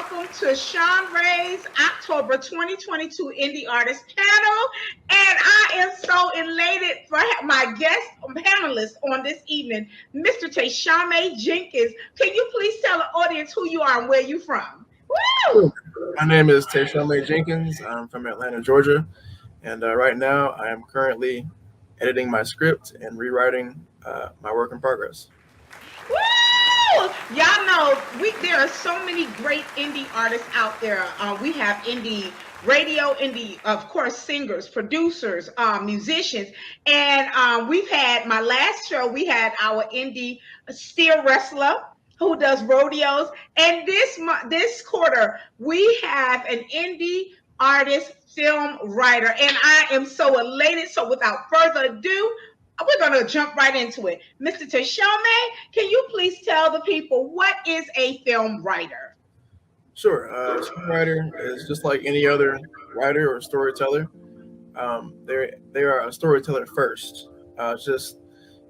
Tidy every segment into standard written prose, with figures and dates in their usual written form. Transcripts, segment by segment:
welcome to Shanrae's October 2022 Indie Artist Panel. And I am so elated for my guest panelist on this evening, Mr. Teshome Jenkins. Can you please tell the audience who you are and where you're from? Woo! My name is Teshome Jenkins. I'm from Atlanta, Georgia. And right now I am currently editing my script and rewriting my work in progress. Woo! Y'all know there are so many great indie artists out there. We have indie radio, indie, of course, singers, producers, musicians, and we've had my last show. We had our indie steer wrestler who does rodeos, and this quarter we have an indie artist, film writer, and I am so elated. So without further ado, we're going to jump right into it. Mr. Teshome, can you please tell the people what is a film writer? Sure. A screenwriter is just like any other writer or storyteller. They are a storyteller first. Just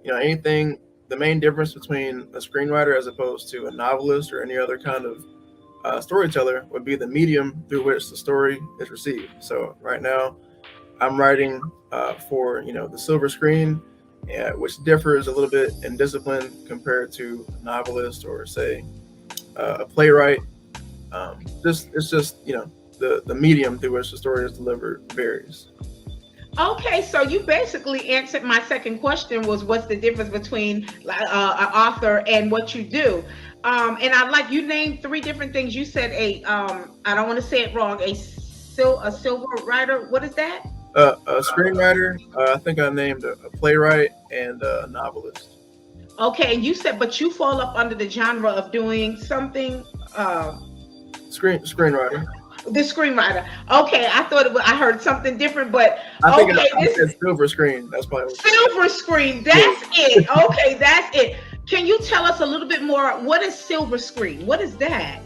anything. The main difference between a screenwriter as opposed to a novelist or any other kind of storyteller would be the medium through which the story is received. So right now, I'm writing for the silver screen. Which differs a little bit in discipline compared to a novelist or say a playwright. It's just the medium through which the story is delivered varies. Okay, so you basically answered my second question was what's the difference between an author and what you do? And I like you named three different things. You said I don't want to say it wrong, a silver writer. What is that? A screenwriter. I think I named a playwright and a novelist. Okay, and you said, but you fall up under the genre of doing something. Screenwriter. The screenwriter. Okay, I thought I heard something different, but I think I said silver screen. That's probably silver screen. That's it. Okay, that's it. Can you tell us a little bit more? What is silver screen? What is that?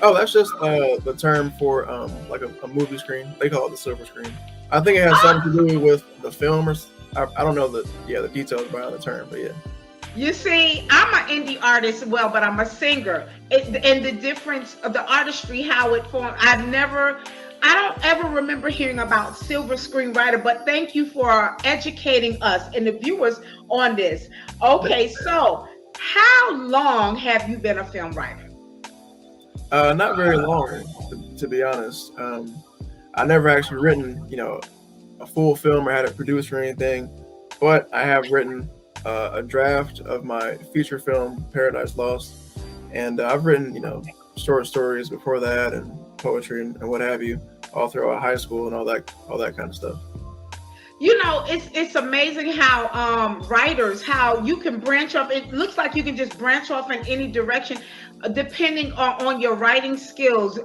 Oh, that's just the term for like a movie screen. They call it the silver screen. I think it has something to do with the film, or I don't know the details behind the term, but yeah. You see, I'm an indie artist, but I'm a singer, and the difference of the artistry, how it formed. I don't ever remember hearing about silver screenwriter, but thank you for educating us and the viewers on this. Okay, so how long have you been a film writer? Not very long, to be honest. I never actually written, a full film or had it produced or anything, but I have written a draft of my feature film, Paradise Lost, and I've written, short stories before that and poetry and what have you, all throughout high school and all that kind of stuff. It's amazing how writers, how you can branch off. It looks like you can just branch off in any direction depending on your writing skills.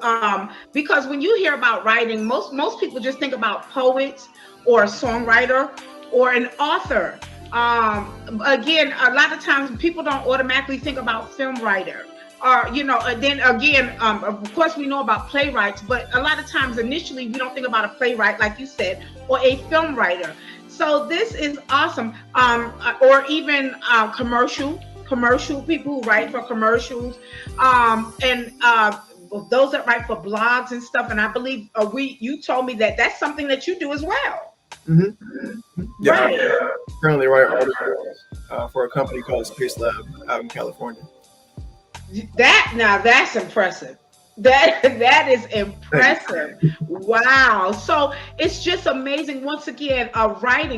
Because when you hear about writing, most people just think about poets or a songwriter or an author. Again, a lot of times people don't automatically think about film writer. Then again, of course we know about playwrights, but a lot of times initially we don't think about a playwright, like you said, or a film writer. So this is awesome. Or even commercial people who write for commercials, and those that write for blogs and stuff. And I believe you told me that that's something that you do as well. Mm-hmm. Yeah, right. I currently write articles for a company called Space Lab out in California. That's impressive. That is impressive. Wow. So it's just amazing. Once again,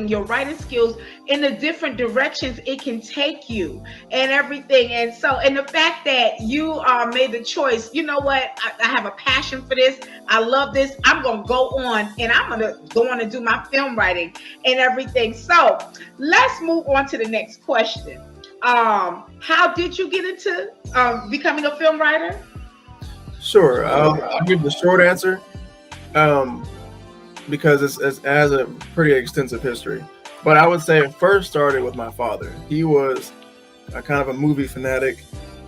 your writing skills in the different directions it can take you and everything. And the fact that you made the choice, you know what? I have a passion for this. I love this. I'm going to go on and do my film writing and everything. So let's move on to the next question. How did you get into becoming a film writer? Sure, I'll give the short answer because it has a pretty extensive history. But I would say it first started with my father. He was a kind of a movie fanatic.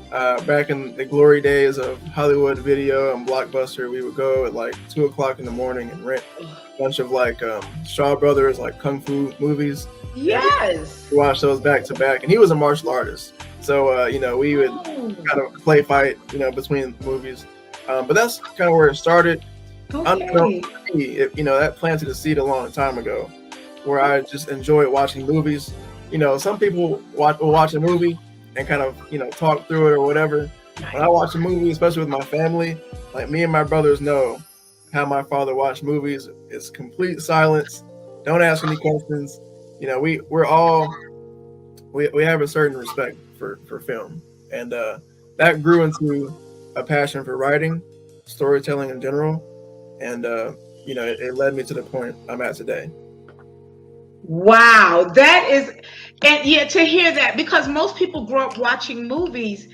Back in the glory days of Hollywood Video and Blockbuster, we would go at like 2 o'clock in the morning and rent a bunch of like Shaw Brothers, like Kung Fu movies. Yes. We watched those back to back. And he was a martial artist. So, we would kind of play fight, between movies. But that's kind of where it started. Okay. That planted a seed a long time ago, where I just enjoyed watching movies. Some people will watch a movie and kind of talk through it or whatever. When I watch a movie, especially with my family, like me and my brothers know how my father watched movies. It's complete silence. Don't ask any questions. We have a certain respect for film, and that grew into a passion for writing, storytelling in general, and it led me to the point I'm at today. Wow, that is, and yeah, to hear that, because most people grow up watching movies,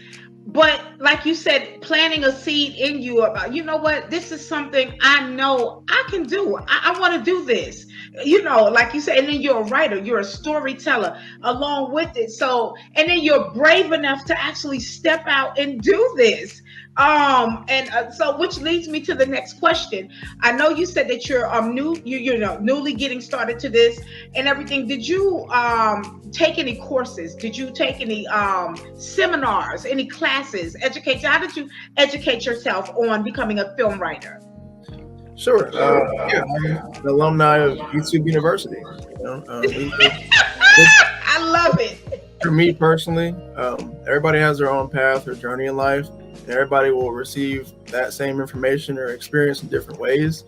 but like you said, planting a seed in you about, you know what, this is something I know I can do. I want to do this, like you said, and then you're a writer, you're a storyteller along with it. So, and then you're brave enough to actually step out and do this. And so, which leads me to the next question. I know you said that you're newly getting started to this and everything. Did you take any courses? Did you take any seminars, any classes? How did you educate yourself on becoming a film writer? Sure. Yeah, I'm an alumni of YouTube University. I love it. For me personally, everybody has their own path or journey in life, and everybody will receive that same information or experience in different ways.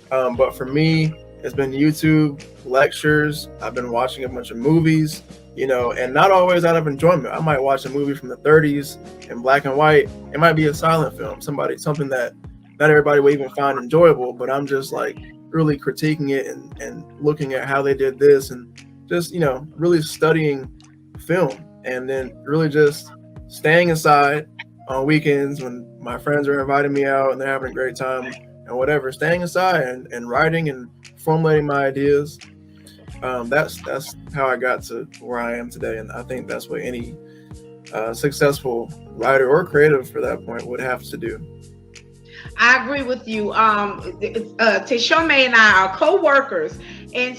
But for me, it's been YouTube lectures. I've been watching a bunch of movies, and not always out of enjoyment. I might watch a movie from the 30s in black and white. It might be a silent film, something that not everybody will even find enjoyable, but I'm just like really critiquing it and looking at how they did this and just, really studying film, and then really just staying inside on weekends when my friends are inviting me out and they're having a great time and whatever, staying inside and writing and formulating my ideas. That's how I got to where I am today, and I think that's what any successful writer or creative for that point would have to do. I agree with you. Teshome and I are co-workers, and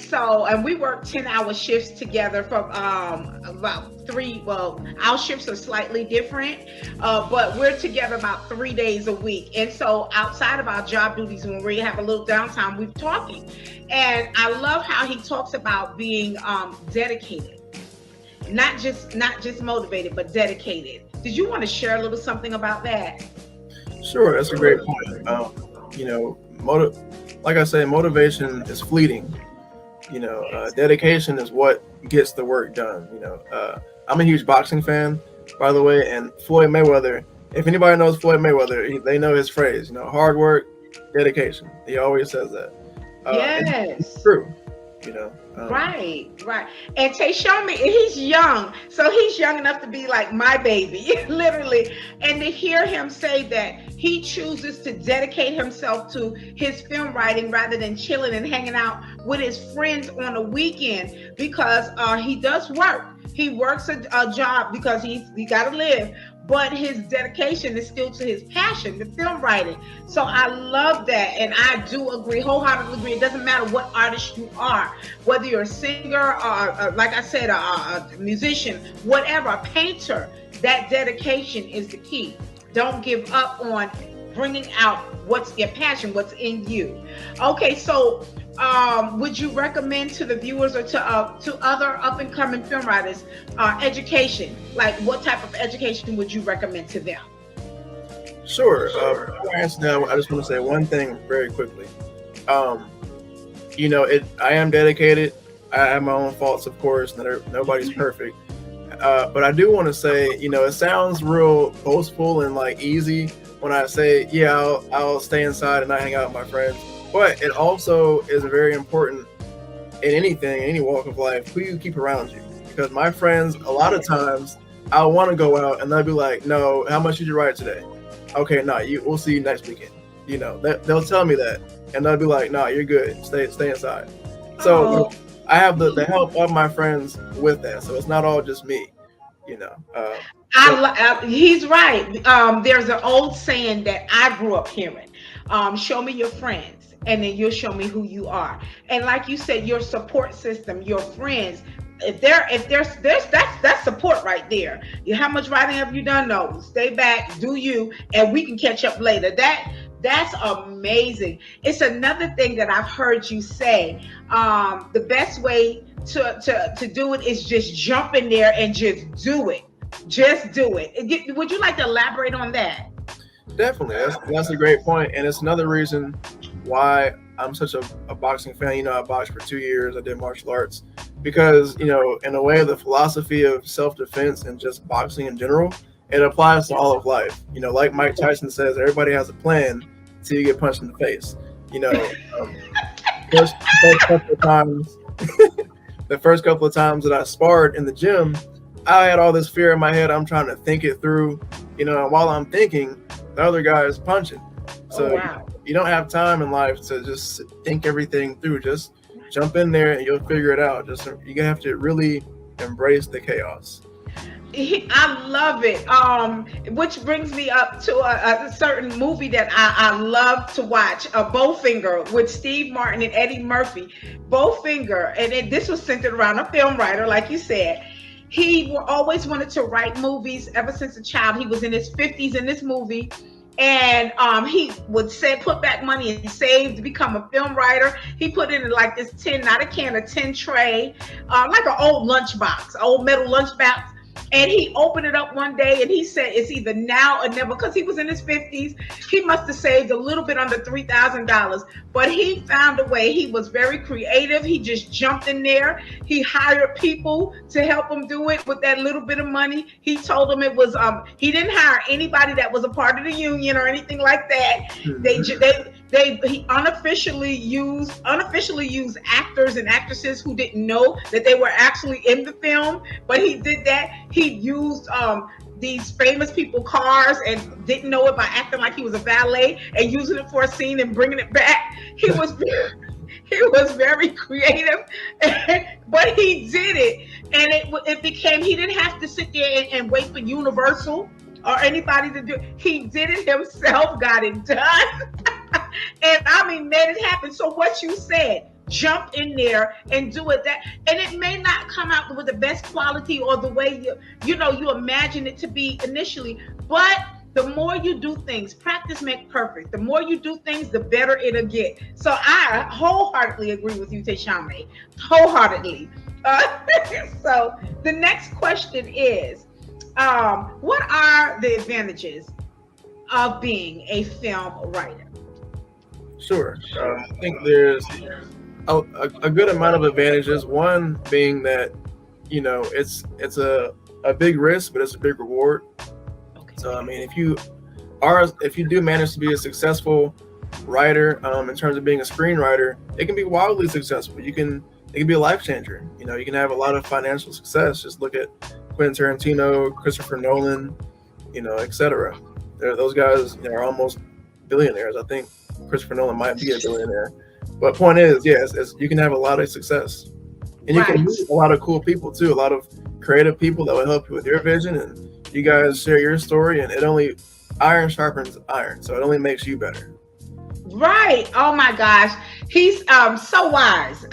we work 10-hour shifts together from about three. Well, our shifts are slightly different, but we're together about 3 days a week. And so outside of our job duties, when we have a little downtime, we're talking. And I love how he talks about being dedicated, not just motivated, but dedicated. Did you want to share a little something about that? Sure, that's a great point. Like I say, motivation is fleeting. Dedication is what gets the work done. I'm a huge boxing fan, by the way, and Floyd Mayweather. If anybody knows Floyd Mayweather, they know his phrase. Hard work, dedication. He always says that. Yes, it's true. Right. And Teshome, he's young, so he's young enough to be like my baby, literally. And to hear him say that he chooses to dedicate himself to his film writing rather than chilling and hanging out with his friends on a weekend, because he does work. He works a job because he got to live. But his dedication is still to his passion, the film writing. So I love that. And I do agree, wholeheartedly agree. It doesn't matter what artist you are, whether you're a singer or like I said, a musician, whatever, a painter, that dedication is the key. Don't give up on bringing out what's your passion, what's in you. Okay, so would you recommend to the viewers or to other up-and-coming film writers education? Like, what type of education would you recommend to them? Sure. Before I answer that, I just want to say one thing very quickly. I am dedicated. I have my own faults, of course. Nobody's perfect. But I do want to say, it sounds real boastful and like easy when I say, yeah, I'll stay inside and not hang out with my friends. But it also is very important in any walk of life, who you keep around you. Because my friends, a lot of times, I want to go out and they'll be like, no, how much did you write today? Okay, we'll see you next weekend. They'll tell me that. And they'll be like, no, you're good. Stay inside. So I have the help of my friends with that. So it's not all just me, He's right. There's an old saying that I grew up hearing. Show me your friends, and then you'll show me who you are. And like you said, your support system, your friends, if there's that's support right there. How much writing have you done? No, stay back, do you, and we can catch up later. That's amazing. It's another thing that I've heard you say. The best way to do it is just jump in there and just do it. Just do it. Would you like to elaborate on that? Definitely, that's a great point, and it's another reason why I'm such a boxing fan. You know, I boxed for 2 years. I did martial arts because, you know, in a way, the philosophy of self-defense and just boxing in general, it applies to all of life. You know, like Mike Tyson says, everybody has a plan until you get punched in the face. You know, first couple of times, the first couple of times that I sparred in the gym, I had all this fear in my head. I'm trying to think it through, you know, and while I'm thinking, the other guy is punching. So Wow. you don't have time in life to just think everything through. Just jump in there and you'll figure it out. Just you have to really embrace the chaos. I love it. Which brings me up to a certain movie that I love to watch, Bowfinger, with Steve Martin and Eddie Murphy. Bowfinger, and this was centered around a film writer, like you said. He always wanted to write movies ever since a child. He was in his 50s in this movie. And he would put back money and save to become a film writer. He put in like this tin, not a can, a tin tray, like an old lunchbox, old metal lunchbox. And he opened it up one day and he said, it's either now or never, because he was in his 50s. He must have saved a little bit under $3,000, but he found a way. He was very creative. He just jumped in there. He hired people to help him do it with that little bit of money. He told them it was, he didn't hire anybody that was a part of the union or anything like that. He unofficially used actors and actresses who didn't know that they were actually in the film, but he did that. He used these famous people cars and didn't know it by acting like he was a valet and using it for a scene and bringing it back. He was very creative, but he did it, and it became, he didn't have to sit there and wait for Universal or anybody to do it. He did it himself, got it done. And I mean, made it happen. So what you said, jump in there and do it. And it may not come out with the best quality or the way you imagine it to be initially, but the more you do things, practice makes perfect. The more you do things, the better it'll get. So I wholeheartedly agree with you, Teshome. Wholeheartedly. So the next question is, what are the advantages of being a film writer? Sure. I think there's a good amount of advantages. One being that, you know, it's a big risk, but it's a big reward. Okay. So I mean, if you do manage to be a successful writer, in terms of being a screenwriter, it can be wildly successful. It can be a life changer. You know, you can have a lot of financial success. Just look at Quentin Tarantino, Christopher Nolan, you know, etc. Those guys, you know, are almost billionaires. I think Christopher Nolan might be a billionaire. But point is, yes, you can have a lot of success. And you can meet a lot of cool people too, a lot of creative people that will help you with your vision, and you guys share your story, and iron sharpens iron, so it only makes you better. Right. Oh my gosh. He's so wise.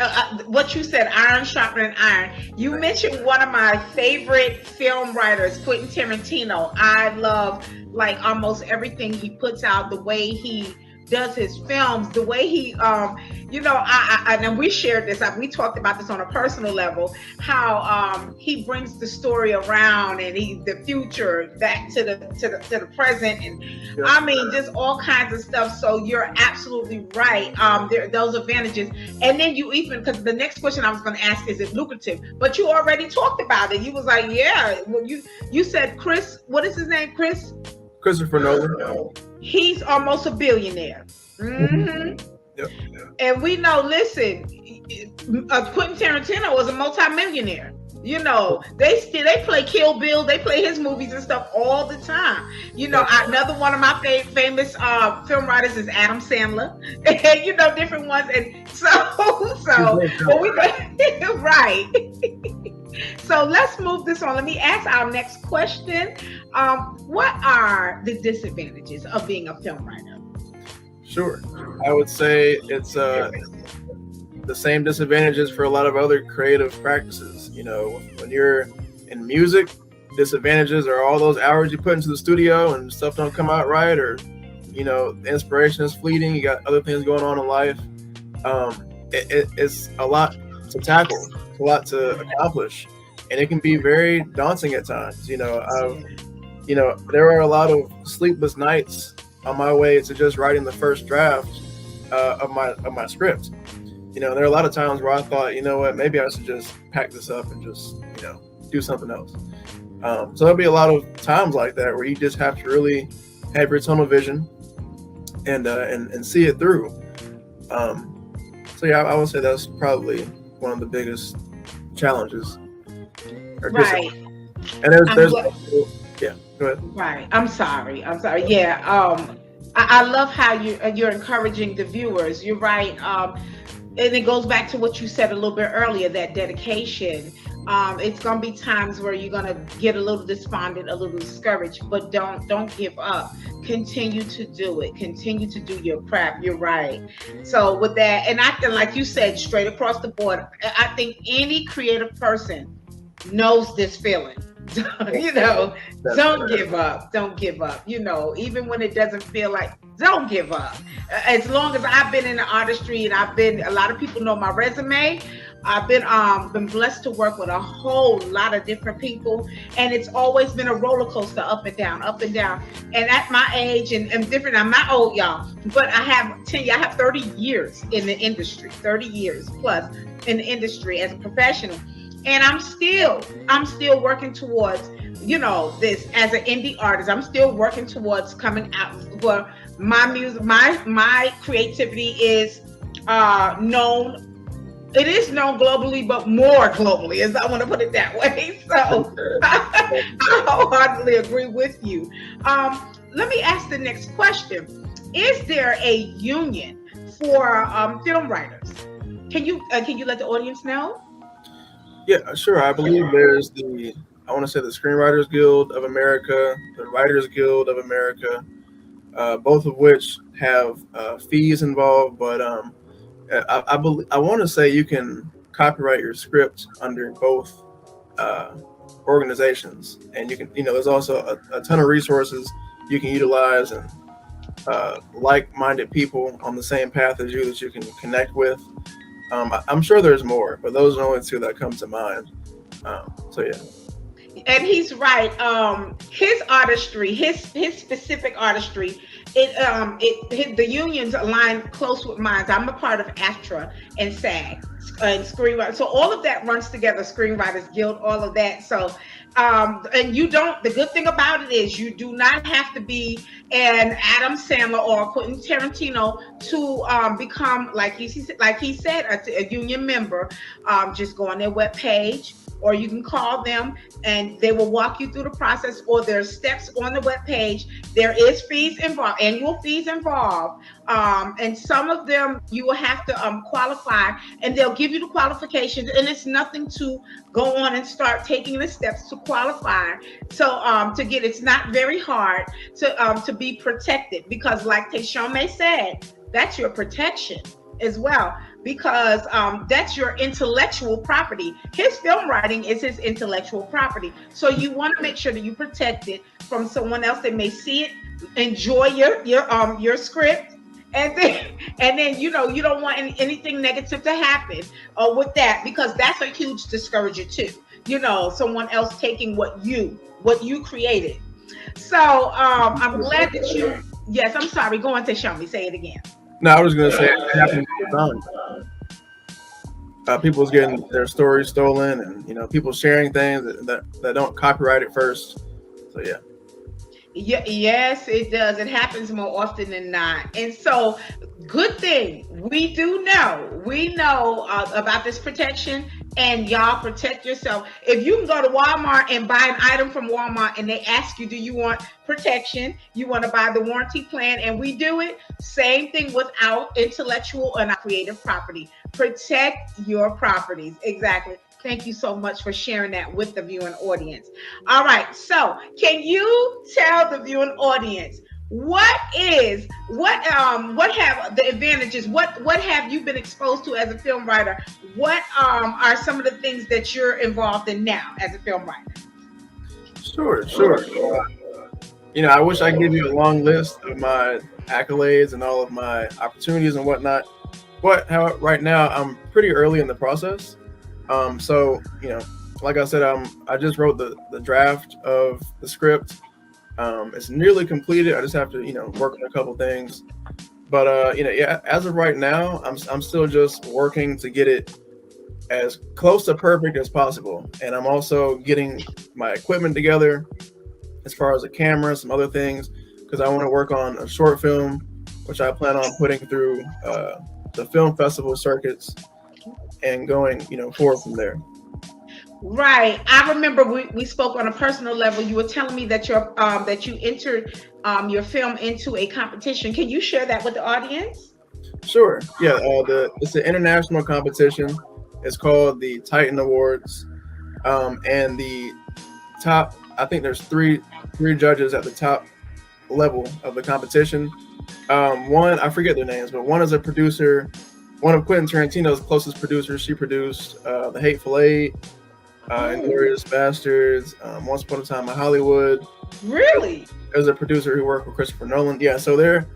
What you said, iron sharpening iron. You mentioned one of my favorite film writers, Quentin Tarantino. I love like almost everything he puts out, the way he does his films, the way he, and we shared this, we talked about this on a personal level, how he brings the story around and the future back to the present, and I mean, just all kinds of stuff. So you're absolutely right. There are those advantages. And then you even, because the next question I was going to ask, is it lucrative? But you already talked about it. You was like, yeah, well, you said Chris, what is his name, Chris? Christopher Nolan. He's almost a billionaire. Mm-hmm. Yep. And we know, listen, Quentin Tarantino was a multimillionaire. You know, they play Kill Bill, they play his movies and stuff all the time. You know, another one of my famous film writers is Adam Sandler, and you know, different ones. And but we right. So let's move this on. Let me ask our next question. What are the disadvantages of being a film writer? Sure. I would say it's the the same disadvantages for a lot of other creative practices. When you're in music, disadvantages are all those hours you put into the studio and stuff don't come out right, or the inspiration is fleeting. You got other things going on in life. It's a lot to tackle. It's a lot to accomplish, and it can be very daunting at times. There are a lot of sleepless nights on my way to just writing the first draft of my script. There are a lot of times where I thought, what, maybe I should just pack this up and just do something else. So there'll be a lot of times like that where you just have to really have your tunnel vision and see it through. So yeah, I would say that's probably one of the biggest challenges. Right. And there's yeah, go ahead. Right. I'm sorry. Yeah. I love how you're encouraging the viewers. You're right. And it goes back to what you said a little bit earlier, that dedication. It's gonna be times where you're gonna get a little despondent, a little discouraged, but don't give up. Continue to do it. Continue to do your prep. You're right. So with that, and I think, like you said, straight across the board, I think any creative person knows this feeling. Don't give up. Don't give up. Even when it doesn't feel like, don't give up. As long as I've been in the artistry, and a lot of people know my resume. I've been blessed to work with a whole lot of different people, and it's always been a roller coaster, up and down, up and down. And at my age, and different, I'm not old, y'all, but I have 30 years in the industry, 30 years plus in the industry as a professional. And I'm still working towards, this as an indie artist. I'm still working towards coming out where my music, my creativity is known. It is known globally, but more globally, as I want to put it that way. So I wholeheartedly agree with you. Let me ask the next question. Is there a union for film writers? Can you let the audience know? Yeah, sure. I believe there's the Screenwriters Guild of America, the Writers Guild of America, both of which have fees involved. But I want to say you can copyright your script under both organizations, and you can, there's also a ton of resources you can utilize, and like-minded people on the same path as you that you can connect with. I'm sure there's more, but those are the only two that come to mind. So yeah. And he's right. His artistry, his specific artistry, the unions align close with mine. I'm a part of AFTRA and SAG and Screenwriter. So all of that runs together. Screenwriters Guild, all of that. So and the good thing about it is you do not have to be an Adam Sandler or a Quentin Tarantino to become, like he said, a union member. Just go on their webpage, or you can call them and they will walk you through the process, or there's steps on the webpage. There is fees involved, annual fees involved. And some of them you will have to qualify, and they'll give you the qualifications, and it's nothing to go on and start taking the steps to qualify. So it's not very hard to be protected, because like Teshome said, that's your protection as well, because that's your intellectual property. His film writing is his intellectual property. So you want to make sure that you protect it from someone else that may see it, enjoy your script, and then you don't want anything negative to happen with that, because that's a huge discourager too. Someone else taking what you created. So I'm glad that you. Yes, I'm sorry. Go on to show me. Say it again. No, I was going to say it happens all the time. People's getting their stories stolen, and people sharing things that don't copyright it first. So yeah. Yeah, yes, it does. It happens more often than not. And so, good thing we know about this protection, and y'all protect yourself. If you can go to Walmart and buy an item from Walmart and they ask you, do you want protection? You want to buy the warranty plan, and we do it. Same thing with our intellectual and our creative property. Protect your properties. Exactly. Thank you so much for sharing that with the viewing audience. All right. So can you tell the viewing audience what have the advantages? What have you been exposed to as a film writer? What are some of the things that you're involved in now as a film writer? Sure. I wish I could give you a long list of my accolades and all of my opportunities and whatnot. But right now, I'm pretty early in the process. So, like I said, I just wrote the draft of the script. It's nearly completed. I just have to, work on a couple things. But, yeah, as of right now, I'm still just working to get it as close to perfect as possible. And I'm also getting my equipment together as far as a camera, some other things, because I want to work on a short film, which I plan on putting through the film festival circuits and going, forward from there. Right. I remember we spoke on a personal level. You were telling me that that you entered your film into a competition. Can you share that with the audience? Sure. Yeah. It's an international competition. It's called the Titan Awards, and the top. I think there's three judges at the top level of the competition. One, I forget their names, but one is a producer, one of Quentin Tarantino's closest producers. She produced The Hateful Eight, Inglourious Bastards, Once Upon a Time in Hollywood. Really? There's a producer who worked with Christopher Nolan. Yeah, so they're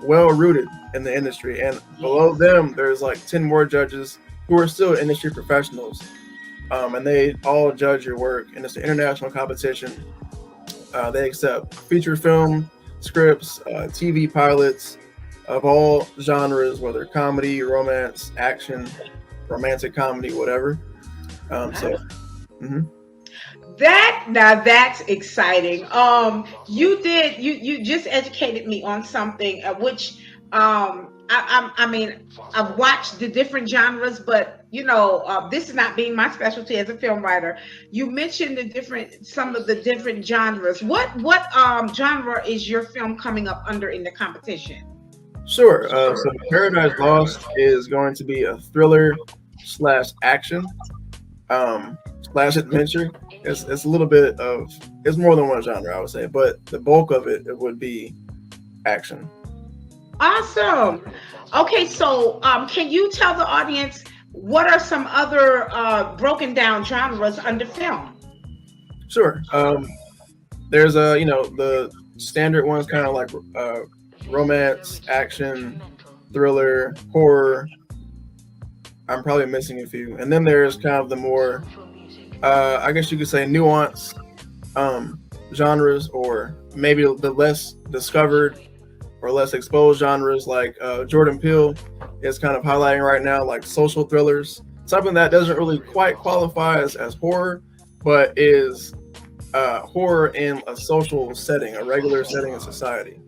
well rooted in the industry, and below them there's like 10 more judges who are still industry professionals, and they all judge your work, and it's an international competition. They accept feature film scripts, TV pilots of all genres, whether comedy, romance, action, romantic comedy, whatever. That's exciting. You just educated me on something which I mean, I've watched the different genres, but this is not being my specialty as a film writer. You mentioned some of the different genres. What genre is your film coming up under in the competition? Sure. So Paradise Lost is going to be a thriller / action / adventure. It's a little bit of, it's more than one genre, I would say, but the bulk of it would be action. Awesome. Okay, so can you tell the audience what are some other broken down genres under film? Sure. There's the standard ones, kind of like romance, action, thriller, horror. I'm probably missing a few. And then there's kind of the more, I guess you could say, nuanced genres, or maybe the less discovered or less exposed genres, like Jordan Peele is kind of highlighting right now, like social thrillers, something that doesn't really quite qualify as horror, but is horror in a social setting, a regular setting in society.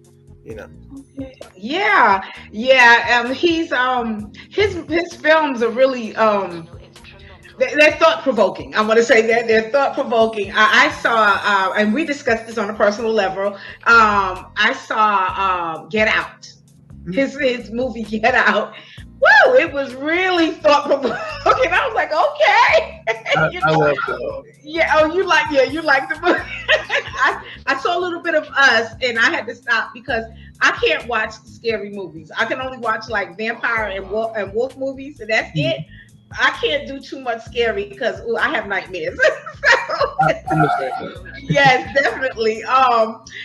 Yeah. He's his films are really they're thought provoking. I want to say that they're thought provoking. I saw and we discussed this on a personal level. I saw Get Out, his movie Get Out. Woo! It was really thought provoking. I was like, okay. I love that. Yeah. Oh, you like the movie. I saw a little bit of Us, and I had to stop because I can't watch scary movies. I can only watch like vampire and wolf movies, and that's it. I can't do too much scary because I have nightmares. Yes, definitely.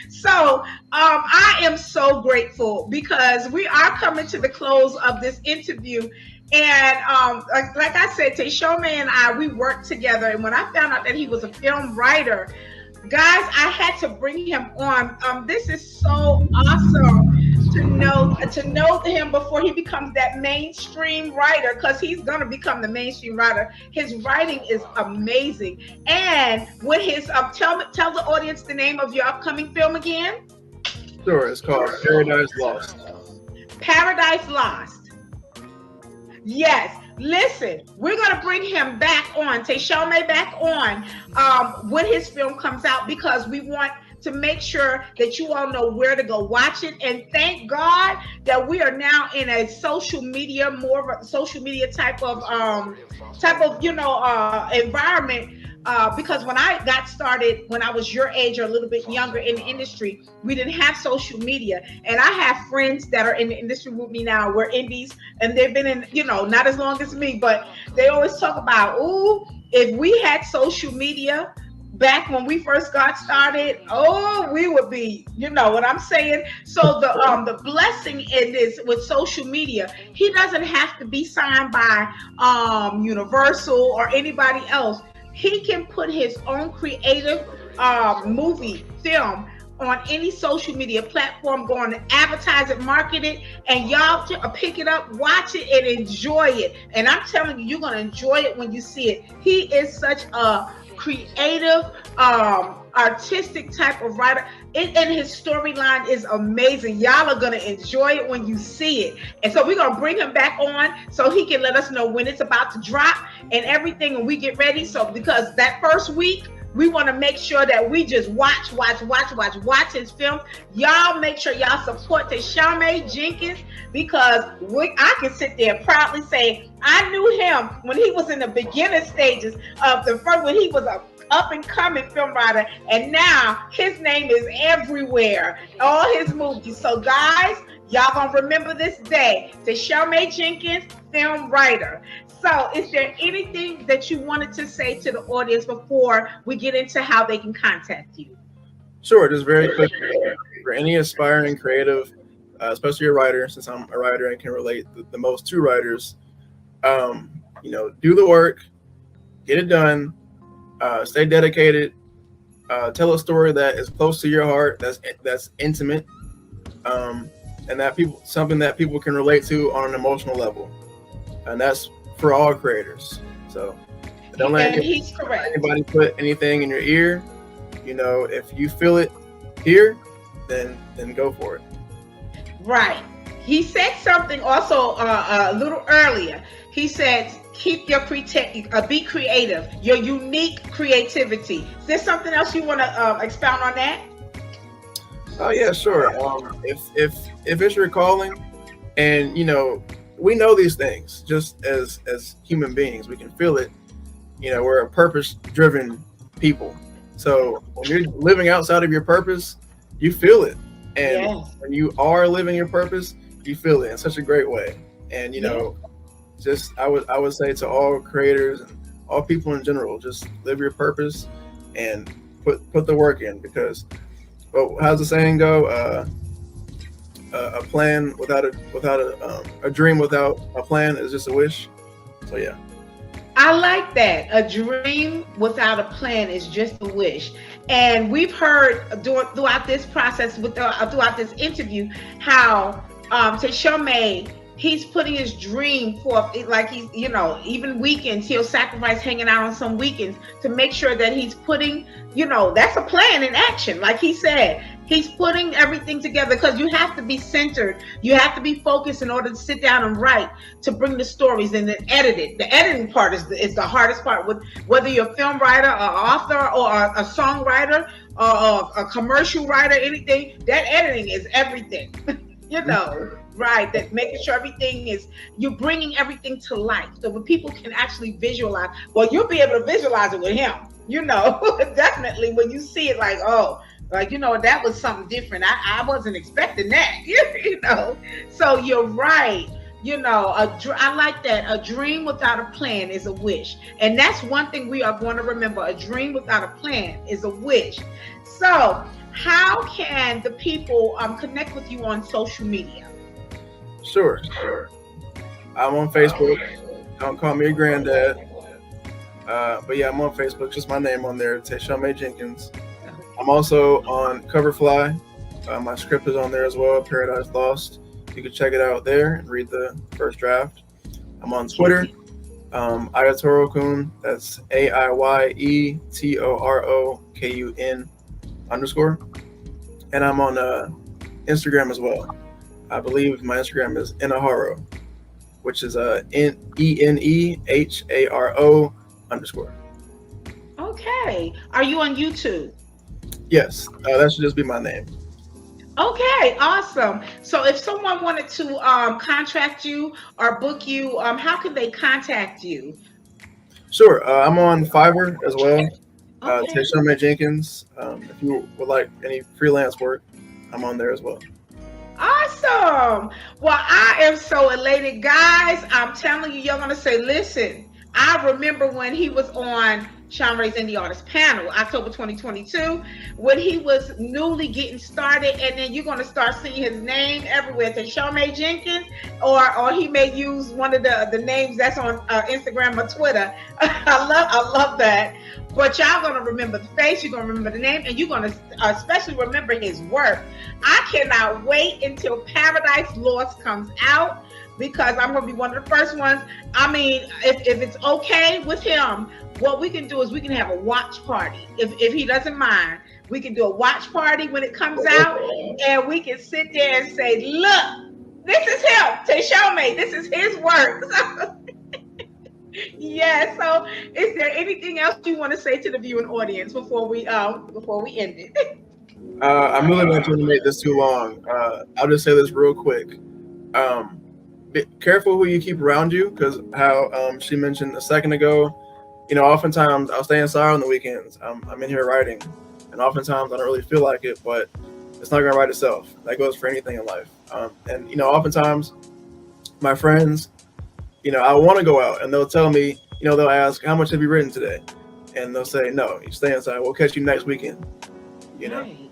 So I am so grateful because we are coming to the close of this interview. And like I said, Teshome and we worked together. And when I found out that he was a film writer, guys, I had to bring him on. This is so awesome to know him before he becomes that mainstream writer, because he's gonna become the mainstream writer. His writing is amazing, and with his tell the audience the name of your upcoming film again. Sure, it's called Paradise Lost. Paradise Lost. Yes. Listen, we're going to bring him back on, Teshome back on when his film comes out, because we want to make sure that you all know where to go watch it. And thank God that we are now in a social media, more of a social media type of environment. because when I got started, when I was your age or a little bit younger in the industry, we didn't have social media. And I have friends that are in the industry with me now. We're indies, and they've been in, not as long as me, but they always talk about, ooh, if we had social media back when we first got started, oh, we would be, you know what I'm saying? So the blessing in this with social media, he doesn't have to be signed by Universal or anybody else. He can put his own creative movie, film on any social media platform, go on and advertise it, market it, and y'all pick it up, watch it, and enjoy it. And I'm telling you, you're going to enjoy it when you see it. He is such a creative, artistic type of writer. And his storyline is amazing. Y'all are going to enjoy it when you see it. And so we're going to bring him back on so he can let us know when it's about to drop and everything, and we get ready. So because that first week, we want to make sure that we just watch his film. Y'all make sure y'all support Teshome Jenkins, because I can sit there and proudly say I knew him when he was in the beginner stages of the first, when he was a up and coming film writer, and now his name is everywhere, all his movies. So guys, y'all gonna remember this day, Teshome Jenkins, film writer. So is there anything that you wanted to say to the audience before we get into how they can contact you? Sure, just very quick, for any aspiring creative, especially a writer, since I'm a writer and can relate the most to writers, do the work, get it done, stay dedicated, tell a story that is close to your heart, that's intimate, and something that people can relate to on an emotional level, and that's for all creators. So don't let anybody put anything in your ear. If you feel it here, then go for it. Right. He said something also a little earlier. He said, keep your be creative, your unique creativity. Is there something else you want to expound on that? Oh yeah, sure. If it's your calling, and we know these things just as human beings, we can feel it. We're a purpose-driven people. So when you're living outside of your purpose, you feel it. And when you are living your purpose, you feel it in such a great way. And just I would say to all creators and all people in general, just live your purpose and put the work in, because how's the saying go? A plan without a dream without a plan is just a wish. So yeah. I like that. A dream without a plan is just a wish. And we've heard throughout this process, throughout this interview, how Teshome, he's putting his dream forth. Like he's, even weekends, he'll sacrifice hanging out on some weekends to make sure that he's putting, that's a plan in action. Like he said, he's putting everything together, because you have to be centered. You have to be focused in order to sit down and write, to bring the stories and then edit it. The editing part is the hardest part. With whether you're a film writer, an author, or a songwriter, or a commercial writer, anything, that editing is everything. Right, that making sure everything is, you're bringing everything to life, so when people can actually visualize. Well, you'll be able to visualize it with him, definitely when you see it, like, oh, like, that was something different. I wasn't expecting that, So you're right. I like that. A dream without a plan is a wish. And that's one thing we are going to remember. A dream without a plan is a wish. So how can the people connect with you on social media? Sure. I'm on Facebook. Don't call me a granddad. But yeah, I'm on Facebook. Just my name on there, Teshome Jenkins. I'm also on Coverfly. My script is on there as well, Paradise Lost. You can check it out there and read the first draft. I'm on Twitter, Ayatorokun. That's AIYETOROKUN _. And I'm on Instagram as well. I believe my Instagram is Enaharo, which is ENEHARO _. Okay. Are you on YouTube? Yes, that should just be my name. Okay, awesome. So if someone wanted to contract you or book you, how can they contact you? Sure. I'm on Fiverr as well. Okay. Teshome Jenkins. If you would like any freelance work, I'm on there as well. Awesome. Well, I am so elated, guys. I'm telling you, you're gonna say, listen, I remember when he was on Shanrae's Indie Artist panel, October 2022, when he was newly getting started, and then you're gonna start seeing his name everywhere. Teshome Jenkins, or he may use one of the names that's on Instagram or Twitter. I love that. But y'all gonna remember the face, you're gonna remember the name, and you're gonna especially remember his work. I cannot wait until Paradise Lost comes out because I'm going to be one of the first ones. I mean, if it's okay with him, what we can do is we can have a watch party. If he doesn't mind, we can do a watch party when it comes out, and we can sit there and say, look, this is him, Teshome. This is his work. Yeah. So, is there anything else you want to say to the viewing audience before we end it? I'm really not trying to make this too long. I'll just say this real quick. Um, be careful who you keep around you, because how she mentioned a second ago, oftentimes I'll stay inside on the weekends. I'm in here writing, and oftentimes I don't really feel like it, but it's not going to write itself. That goes for anything in life. And oftentimes my friends, I want to go out, and they'll tell me, they'll ask, how much have you written today? And they'll say, no, you stay inside. We'll catch you next weekend. Right.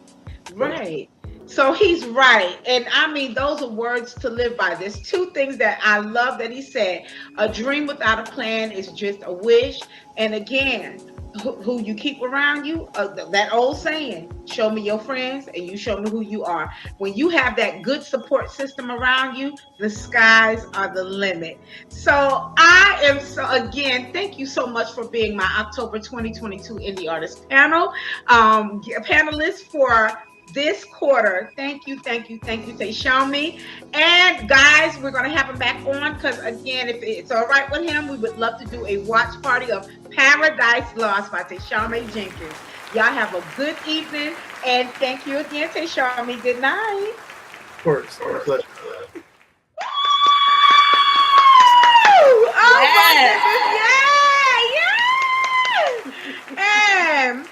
Right. So he's right. And I mean, those are words to live by. There's two things that I love that he said. A dream without a plan is just a wish. And again, who you keep around you, that old saying, show me your friends and you show me who you are. When you have that good support system around you, the skies are the limit. So I am again, thank you so much for being my October 2022 Indie Artist panel panelist for this quarter. Thank you, Teshome. And guys, we're gonna have him back on because again, if it's all right with him, we would love to do a watch party of Paradise Lost by Teshome Jenkins. Y'all have a good evening, and thank you again, Teshome. Good night. Of course, our pleasure. Oh my goodness, yeah. And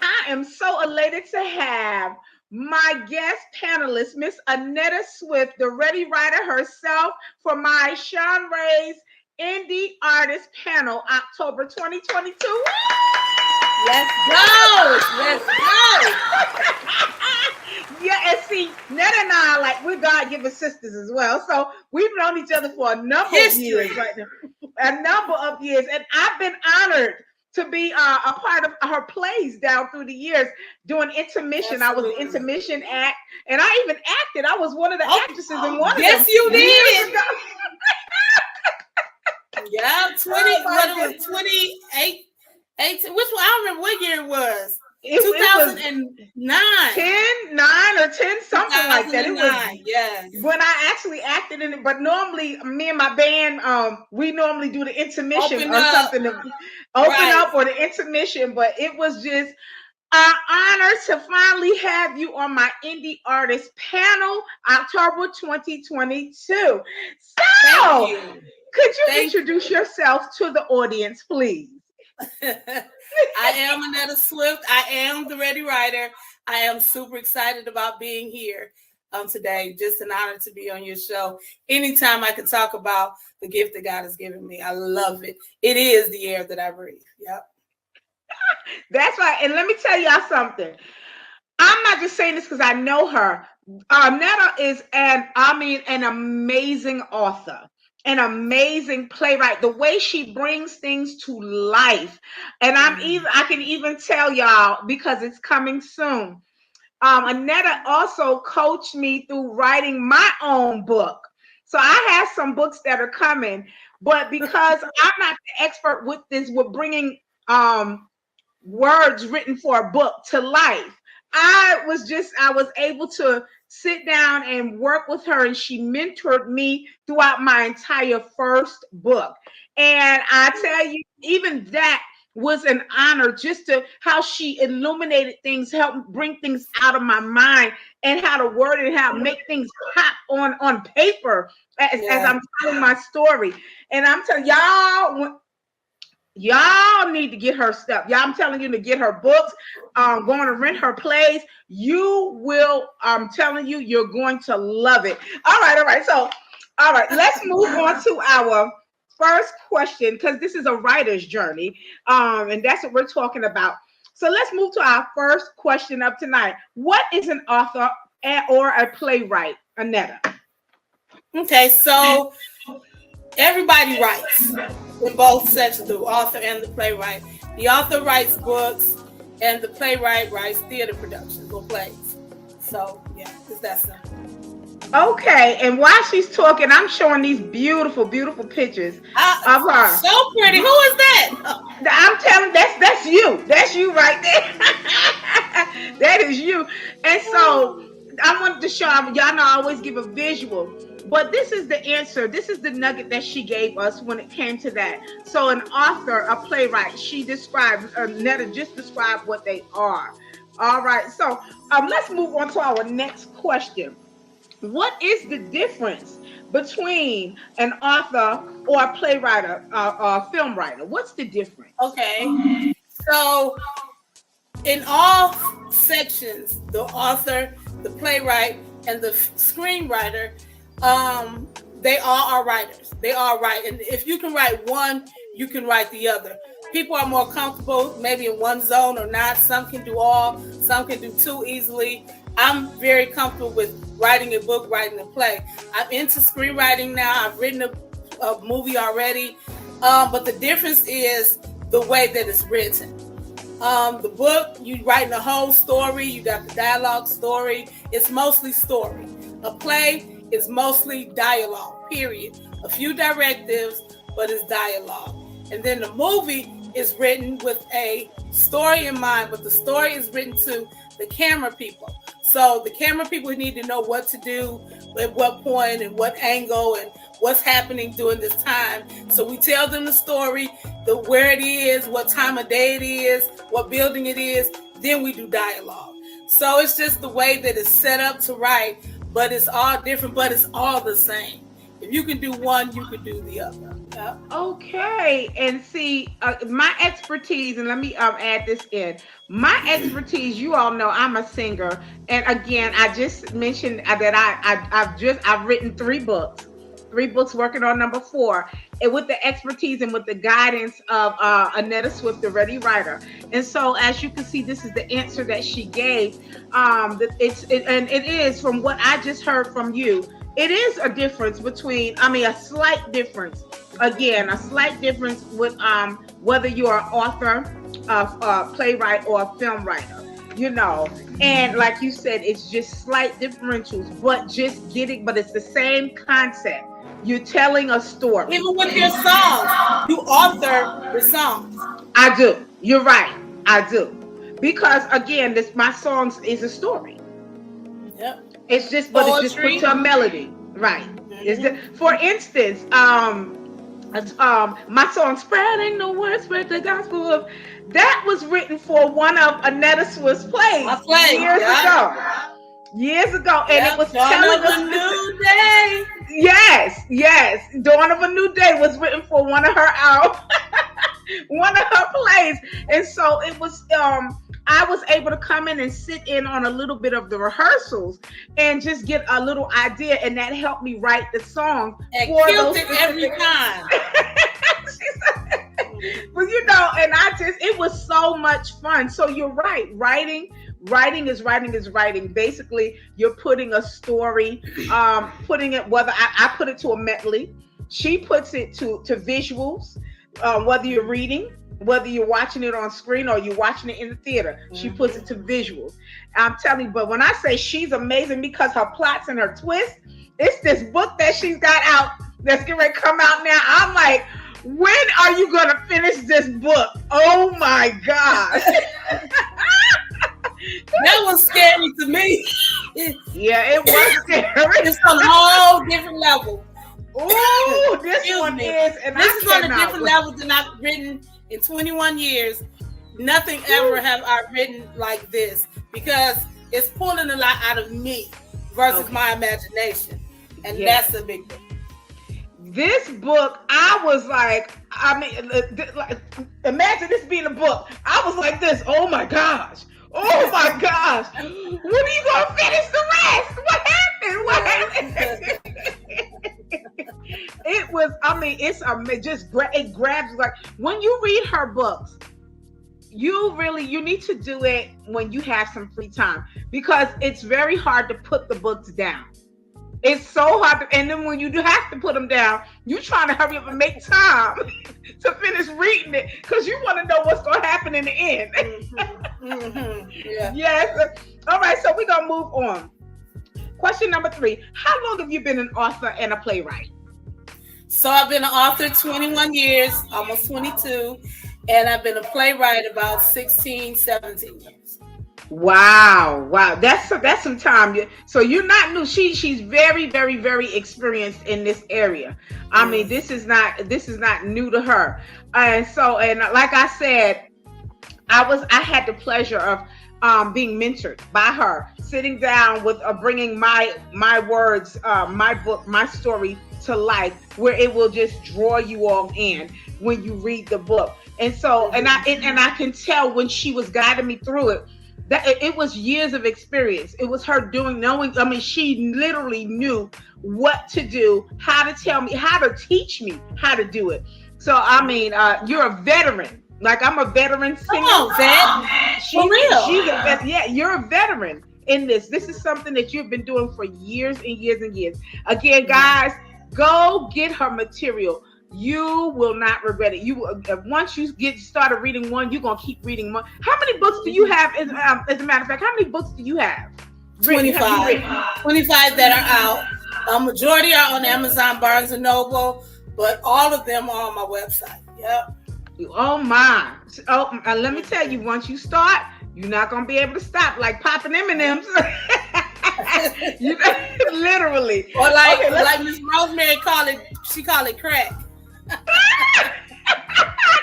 I am so elated to have my guest panelist, Miss Annetta Swift, the Ready Writer herself, for my Shanrae's Indie Artist panel, October 2022. Let's go! Let's go! Yeah, and see, Netta and I, like, we're God-given sisters as well. So we've known each other for a number of years right now. A number of years. And I've been honored to be a part of her plays down through the years doing intermission. Absolutely. I was the intermission act, and I even acted. I was one of the actresses in one of them. Yes, you did. Yeah, 28, 18. Which one? I don't remember what year it was. 2009. 10, 9 or 10, something like that. It was, yes. When I actually acted in it, but normally me and my band, we normally do the intermission or something to open up or the intermission, but it was just an honor to finally have you on my Indie Artist panel, October 2022. So, could you introduce yourself to the audience, please? I am Annetta Swift. I am the Ready Writer. I am super excited about being here today. Just an honor to be on your show. Anytime I can talk about the gift that God has given me, I love it. It is the air that I breathe. Yep. That's right. And let me tell y'all something. I'm not just saying this because I know her. Annetta is an amazing author. An amazing playwright. The way she brings things to life, and I can even tell y'all because it's coming soon. Annetta also coached me through writing my own book, so I have some books that are coming. But because I'm not the expert with bringing words written for a book to life, I was able to sit down and work with her, and she mentored me throughout my entire first book. And I tell you, even that was an honor, just to how she illuminated things, helped bring things out of my mind, and how to word it, how to make things pop on paper as I'm telling my story. And I'm telling y'all, Y'all need to get her stuff. Y'all, I'm telling you to get her books. Going to rent her plays. You will. I'm telling you, you're going to love it. All right. So, all right, let's move on to our first question because this is a writer's journey, and that's what we're talking about. So let's move to our first question of tonight. What is an author or a playwright, Annetta? Okay, so everybody writes in both sections, the author and the playwright. The author writes books, and the playwright writes theater productions or plays. So yeah, it's that simple. Okay, and while she's talking, I'm showing these beautiful, beautiful pictures of her. So pretty. Who is that? I'm telling that's you. That's you right there. That is you. And so I wanted to show y'all know I always give a visual, but this is the answer. This is the nugget that she gave us when it came to that. So an author, a playwright, she described, Netta just described what they are. All right, so let's move on to our next question. What is the difference between an author or a playwright or a film writer? What's the difference? Okay, so in all sections, the author, the playwright, and the screenwriter, they all are writers. They all write, and if you can write one, you can write the other. People are more comfortable maybe in one zone or not. Some can do all, some can do two easily. I'm very comfortable with writing a book, writing a play. I'm into screenwriting now. I've written a movie already. But the difference is the way that it's written. The book, you writing the whole story. You got the dialogue story. It's mostly story. A play is mostly dialogue, period. A few directives, but it's dialogue. And then the movie is written with a story in mind, but the story is written to the camera people. So the camera people need to know what to do, at what point, and what angle, and what's happening during this time. So we tell them the story, where it is, what time of day it is, what building it is. Then we do dialogue. So it's just the way that it's set up to write, but it's all different, but it's all the same. If you can do one, you can do the other. Yeah. Okay, and see, my expertise, and let me add this in. My expertise, you all know I'm a singer, and again, I just mentioned that I've written 3 books, working on number 4, and with the expertise and with the guidance of Annetta Swift, the Ready Writer. And so, as you can see, this is the answer that she gave. It is from what I just heard from you. It is a difference between, a slight difference. Again, a slight difference with whether you're an author, a playwright, or a film writer, And like you said, it's just slight differentials, but it's the same concept. You're telling a story. Even with your songs, you author the songs. I do. You're right. I do. Because again, my songs is a story. Yep. It's just put to a melody, right? Mm-hmm. For instance, my song "Spreading the Word, Spread the Gospel" that was written for one of Annetta Swift's plays years ago, and it was telling a new day. Yes, "Dawn of a New Day" was written for one of her plays, and so it was. I was able to come in and sit in on a little bit of the rehearsals and just get a little idea, and that helped me write the song. And killed it every time. Well, and it was so much fun. So you're right. Writing is writing. Basically, you're putting a story, putting it, whether I put it to a medley, she puts it to visuals, whether you're reading, whether you're watching it on screen or you're watching it in the theater, she puts it to visuals. I'm telling you, but when I say she's amazing because her plots and her twists, it's this book that she's got out that's getting ready to come out now. I'm like, when are you going to finish this book? Oh my God. That was scary to me. Yeah, it was scary. It's on a whole different level. Oh, this one is. And this is on a different level than I've written in 21 years. Nothing ever have I written like this because it's pulling a lot out of me versus my imagination. And that's a big thing. this book, I was like, imagine this being a book. I was like this. Oh my gosh. Oh my gosh. When are you going to finish the rest? What happened? What happened? It was, it grabs, like, when you read her books, you need to do it when you have some free time, because it's very hard to put the books down. It's so hard and then when you do have to put them down, you're trying to hurry up and make time to finish reading it, because you want to know what's going to happen in the end. Yeah. Yes. All right, so we're going to move on. Question number 3. How long have you been an author and a playwright? So I've been an author 21 years, almost 22, and I've been a playwright about 16, 17 years. Wow. That's some time. So you're not new. She's very, very, very experienced in this area. I mean, this is not new to her. And like I said, I had the pleasure of being mentored by her, sitting down with bringing my words, my book, my story to life, where it will just draw you all in when you read the book. And so, and I can tell when she was guiding me through it, that it was years of experience. It was her she literally knew what to do, how to tell me, how to teach me how to do it. So, you're a veteran. Like, I'm a veteran singer. Oh, vet. For real. You're a veteran in this. This is something that you've been doing for years and years and years. Again, guys, go get her material. You will not regret it. Once you get started reading one, you're going to keep reading more. How many books do you have? As a matter of fact, how many books do you have? 25. 25 that are out. Majority are on Amazon, Barnes & Noble, but all of them are on my website. Yep. Oh my. Oh, let me tell you, once you start, you're not going to be able to stop, like popping M&Ms. Literally. Or like Miss Rosemary call it crack.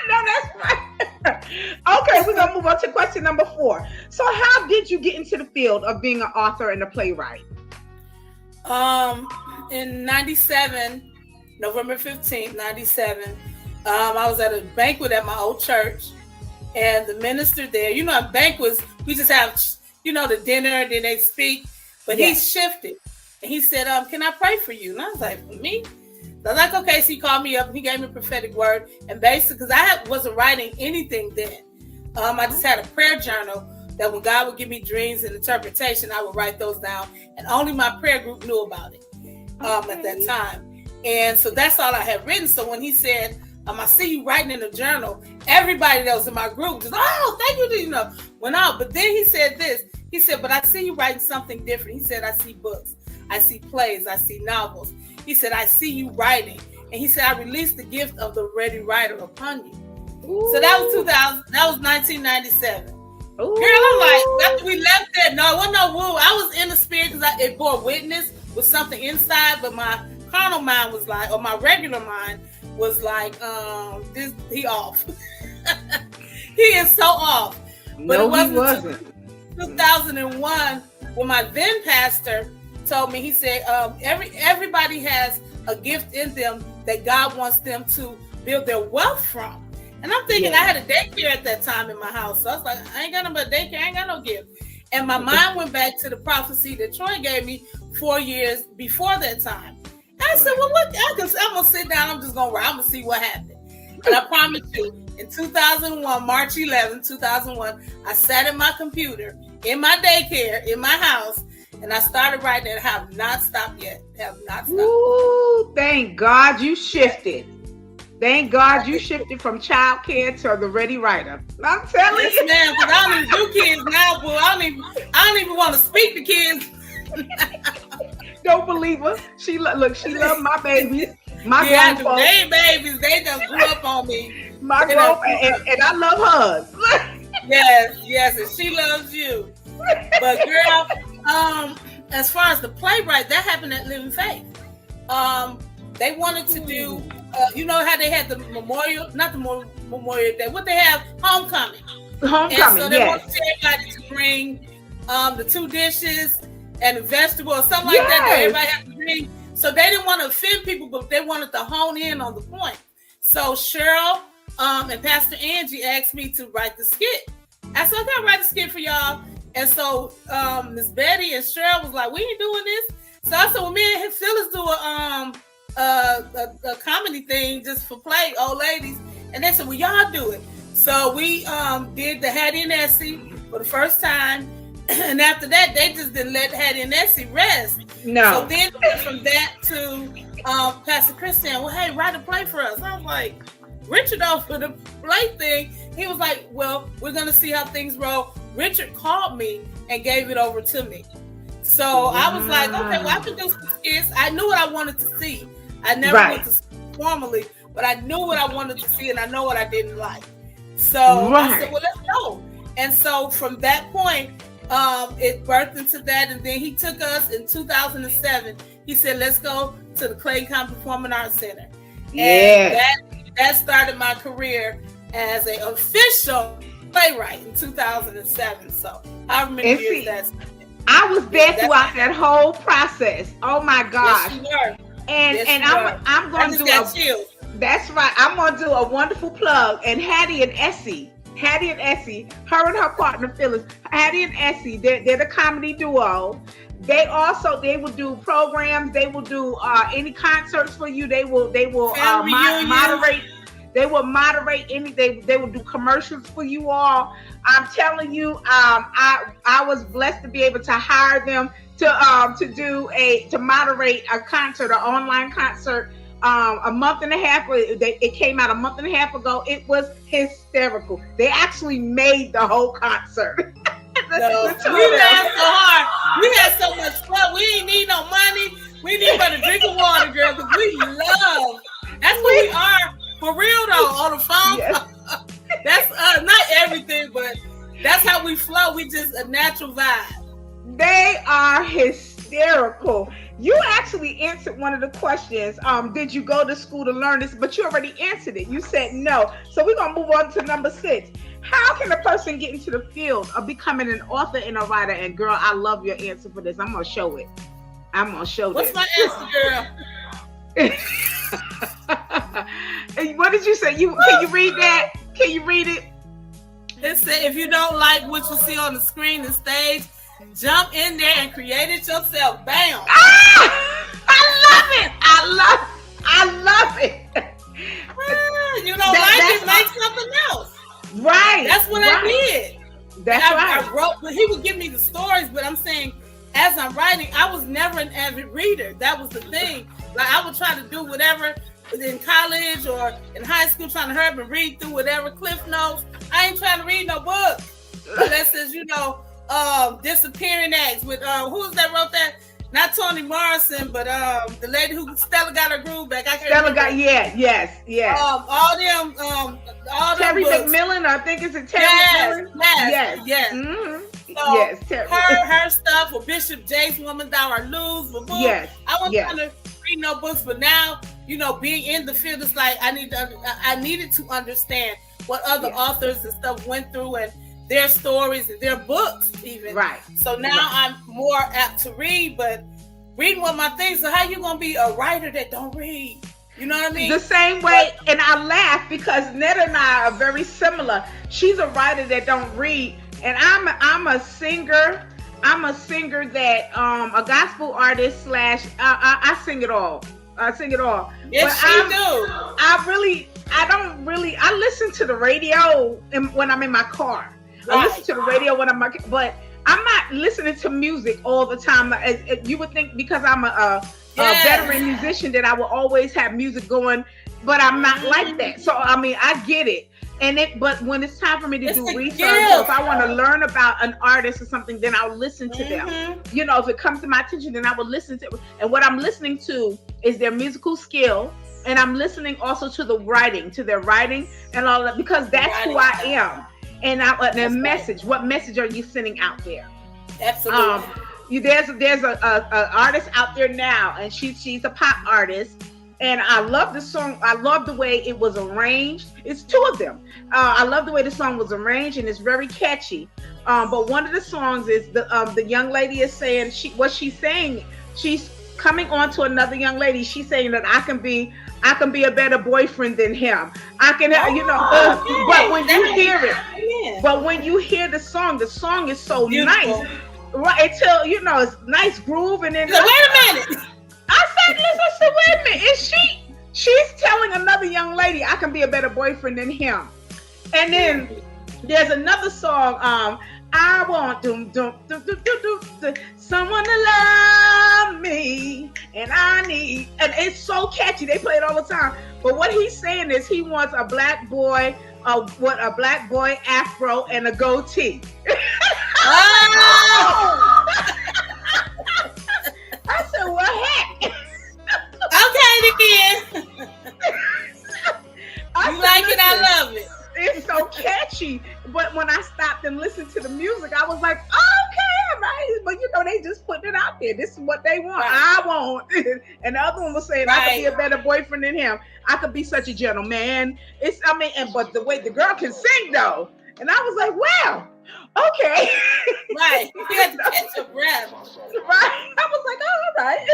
No, that's right. Okay, we're gonna move on to question number 4. So, how did you get into the field of being an author and a playwright? In 97, November 15th, 97, I was at a banquet at my old church, and the minister there, at banquets, we just have, the dinner, then they speak, but he shifted, and he said, can I pray for you? And I was like, for me? So I was like, okay. So he called me up and he gave me a prophetic word. And basically, because I wasn't writing anything then. I just had a prayer journal that when God would give me dreams and interpretation, I would write those down. And only my prayer group knew about it at that time. And so that's all I had written. So when he said, I see you writing in a journal, everybody that was in my group just, thank you, went out. But then he said this. He said, but I see you writing something different. He said, I see books. I see plays. I see novels. He said, I see you writing. And he said, I released the gift of the ready writer upon you. Ooh. So that was 2000. That was 1997. Ooh. Girl, I'm like, after we left there, no, it wasn't no woo. I was in the spirit because it bore witness with something inside, but my carnal mind was like, or my regular mind was like, he off. He is so off. But no, it wasn't. 2001, when my then pastor told me, he said, everybody has a gift in them that God wants them to build their wealth from. And I'm thinking, I had a daycare at that time in my house. So I was like, I ain't got no daycare, I ain't got no gift. And my mind went back to the prophecy that Troy gave me 4 years before that time. And I said, well, look, I'm going to sit down, I'm just going to write, I'm going to see what happened. And I promise you, in 2001, March 11, 2001, I sat at my computer in my daycare, in my house, and I started writing and have not stopped yet. Have not stopped. Ooh, thank God you shifted. Thank God you shifted from childcare to the ready writer. I'm telling you. Man, because I don't even do kids now, boy. I don't even want to speak to kids. Don't believe her. She loves my babies. My they babies, they just grew up on me. My grown and I love hers. Yes, and she loves you. But girl, as far as the playwright, that happened at Living Faith. They wanted to do, how they had the memorial, not the Memorial Day, what they have, homecoming. And so they wanted everybody to bring the 2 dishes and a vegetable or something like that everybody had to bring. So they didn't want to offend people, but they wanted to hone in on the point. So Cheryl and Pastor Angie asked me to write the skit. I said, okay, I'll write a skit for y'all. And so Miss Betty and Cheryl was like, we ain't doing this. So I said, well, me and Phyllis do a comedy thing just for play, old ladies. And they said, well, y'all do it. So we did the Hattie and Essie for the first time. And after that, they just didn't let Hattie and Essie rest. No. So then from that to Pastor Christian, well, hey, write a play for us. I was like, Richard, for the play thing, he was like, well, we're going to see how things roll. Richard called me and gave it over to me. So I was like, okay, well, I can do some skits. I knew what I wanted to see. I never went to school formally, but I knew what I wanted to see, and I know what I didn't like. So I said, well, let's go. And so from that point, it birthed into that. And then he took us in 2007. He said, let's go to the Clayton County Performing Arts Center. And that started my career as an official playwright in 2007. So I remember years that's. I was there throughout that whole process. Oh my gosh. Yes, you were. And I'm going to do that's right. I'm going to do a wonderful plug. And Hattie and Essie, her and her partner Phyllis, Hattie and Essie, they're the comedy duo. They will do programs. They will do any concerts for you. They will moderate. They will moderate anything. They will do commercials for you all. I'm telling you, I was blessed to be able to hire them to moderate a concert, an online concert. A month and a half. It came out a month and a half ago. It was hysterical. They actually made the whole concert. We laughed so hard. We had so much fun. We didn't need no money. We didn't but a drink of water, girl, because we love. That's what we are. For real though, on the phone. Yes. That's not everything, but that's how we flow. We just a natural vibe. They are hysterical. You actually answered one of the questions. Did you go to school to learn this? But you already answered it. You said no. So we're gonna move on to number 6. How can a person get into the field of becoming an author and a writer? And girl, I love your answer for this. I'm gonna show it. What's my answer, girl? What did you say? Can you read that? Can you read it? It said, if you don't like what you see on the screen and stage, jump in there and create it yourself. Bam! I love it. You don't like it, make something else. Right. That's what I did. That's right. I wrote, but he would give me the stories, but I'm saying, as I'm writing, I was never an avid reader. That was the thing. Like, I would try to do whatever in college or in high school, trying to hurry up and read through whatever Cliff Notes. I ain't trying to read no book. Unless it's, Disappearing Acts with, who's that wrote that? Not Toni Morrison, but the lady who Stella got her groove back. Yes. All them Terry books. McMillan, I think it's a Terry McMillan. Yes. Mm-hmm. So yes, Terry. her stuff, or Bishop Jake's Woman Thou Art Loose. Yes. I wasn't trying to read no books, but now, being in the field, it's like I needed to understand what other authors and stuff went through and their stories and their books even. Right. So now I'm more apt to read, but reading was my thing. So how you gonna be a writer that don't read? You know what I mean? The same way, and I laugh because Netta and I are very similar. She's a writer that don't read, and I'm a singer. I'm a singer that a gospel artist / I sing it all. Yes, I listen to the radio when I'm in my car. Right. I listen to the radio when but I'm not listening to music all the time. You would think because I'm a veteran musician that I will always have music going, but I'm not like that. So I get it. But when it's time for me to do research, or if I want to learn about an artist or something, then I'll listen to them. If it comes to my attention, then I will listen to it. And what I'm listening to is their musical skill. And I'm listening also to their writing and all that, because that's who I am. And the message, what message are you sending out there? Absolutely. There's a artist out there now, and she's a pop artist. And I love the song. I love the way it was arranged. It's 2 of them. I love the way the song was arranged, and it's very catchy. But one of the songs is the young lady is saying what she's saying. She's coming on to another young lady. She's saying that I can be a better boyfriend than him. I can, but when you hear it, but when you hear the song is so beautiful. Nice. Right, until it's nice groove, and then wait a minute. I said, listen, wait a minute. She's telling another young lady I can be a better boyfriend than him. And then there's another song, I want someone to love me, and I need, and it's so catchy. They play it all the time. But what he's saying is he wants a black boy, a black boy afro and a goatee. Oh! I said, well, heck. Okay, then. You like it? I love it. It's so catchy. But when I stopped and listened to the music, I was like, okay, right. But they just putting it out there. This is what they want. Right. I want. And the other one was saying, I could be a better boyfriend than him. I could be such a gentleman. But the way the girl can sing though. And I was like, wow, okay. Right. You had to catch your breath. Right. I was like, oh, all right.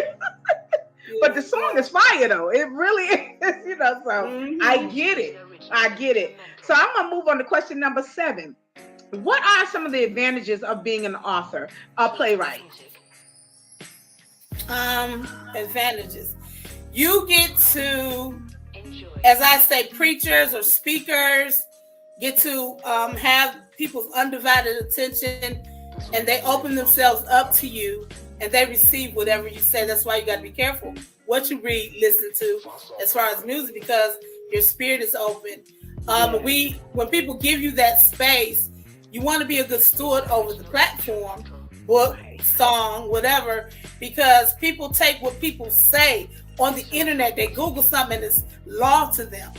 But the song is fire though. It really is, so I get it. So I'm going to move on to question number 7. What are some of the advantages of being an author, a playwright? Advantages. You get to, as I say, preachers or speakers get to have people's undivided attention, and they open themselves up to you, and they receive whatever you say. That's why you got to be careful what you read, listen to, as far as music, because your spirit is open. When people give you that space, you want to be a good steward over the platform, book, song, whatever, because people take what people say on the internet. They Google something and it's law to them.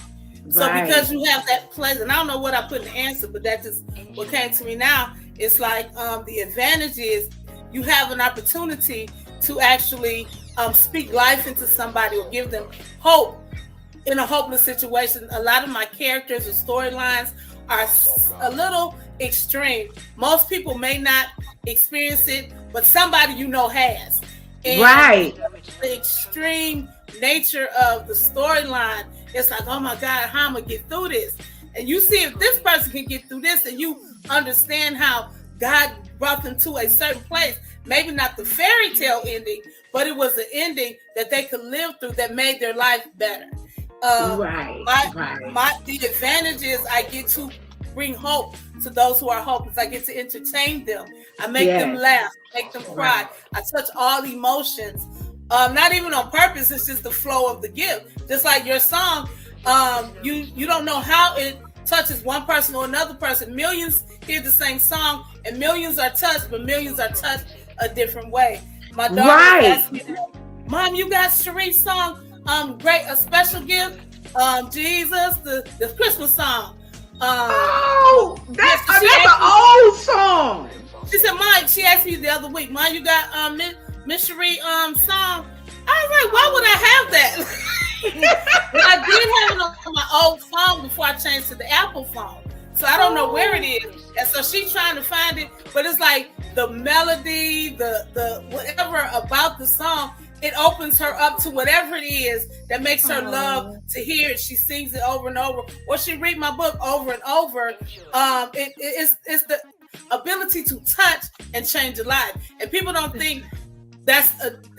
So because you have that place, and I don't know what I put in the answer, but that's just what came to me now. It's like the advantage is you have an opportunity to actually speak life into somebody or give them hope in a hopeless situation. A lot of my characters or storylines are a little extreme. Most people may not experience it, but somebody has. And the extreme nature of the storyline, it's like, oh my God, how am I gonna get through this? And you see if this person can get through this, and you understand how God brought them to a certain place. Maybe not the fairy tale ending, but it was the ending that they could live through that made their life better. The advantage is I get to bring hope to those who are hopeless. I get to entertain them. I make them laugh, make them cry. I touch all emotions. Not even on purpose. It's just the flow of the gift. Just like your song, you don't know how it touches one person or another person. Millions hear the same song, and millions are touched, but millions are touched a different way. My daughter asked me, Mom, you got Sheree's song, a special gift, Jesus, the Christmas song. That's an old song. She said, Mom, she asked me the other week, Mom, you got Miss Sheree song? I was like, why would I have that? But I did have it on my old phone before I changed to the Apple phone. So I don't know where it is. And so she's trying to find it, but it's like the melody, the whatever about the song, it opens her up to whatever it is that makes her love to hear it. She sings it over and over, or she read my book over and over. It's the ability to touch and change a life. And people don't think that's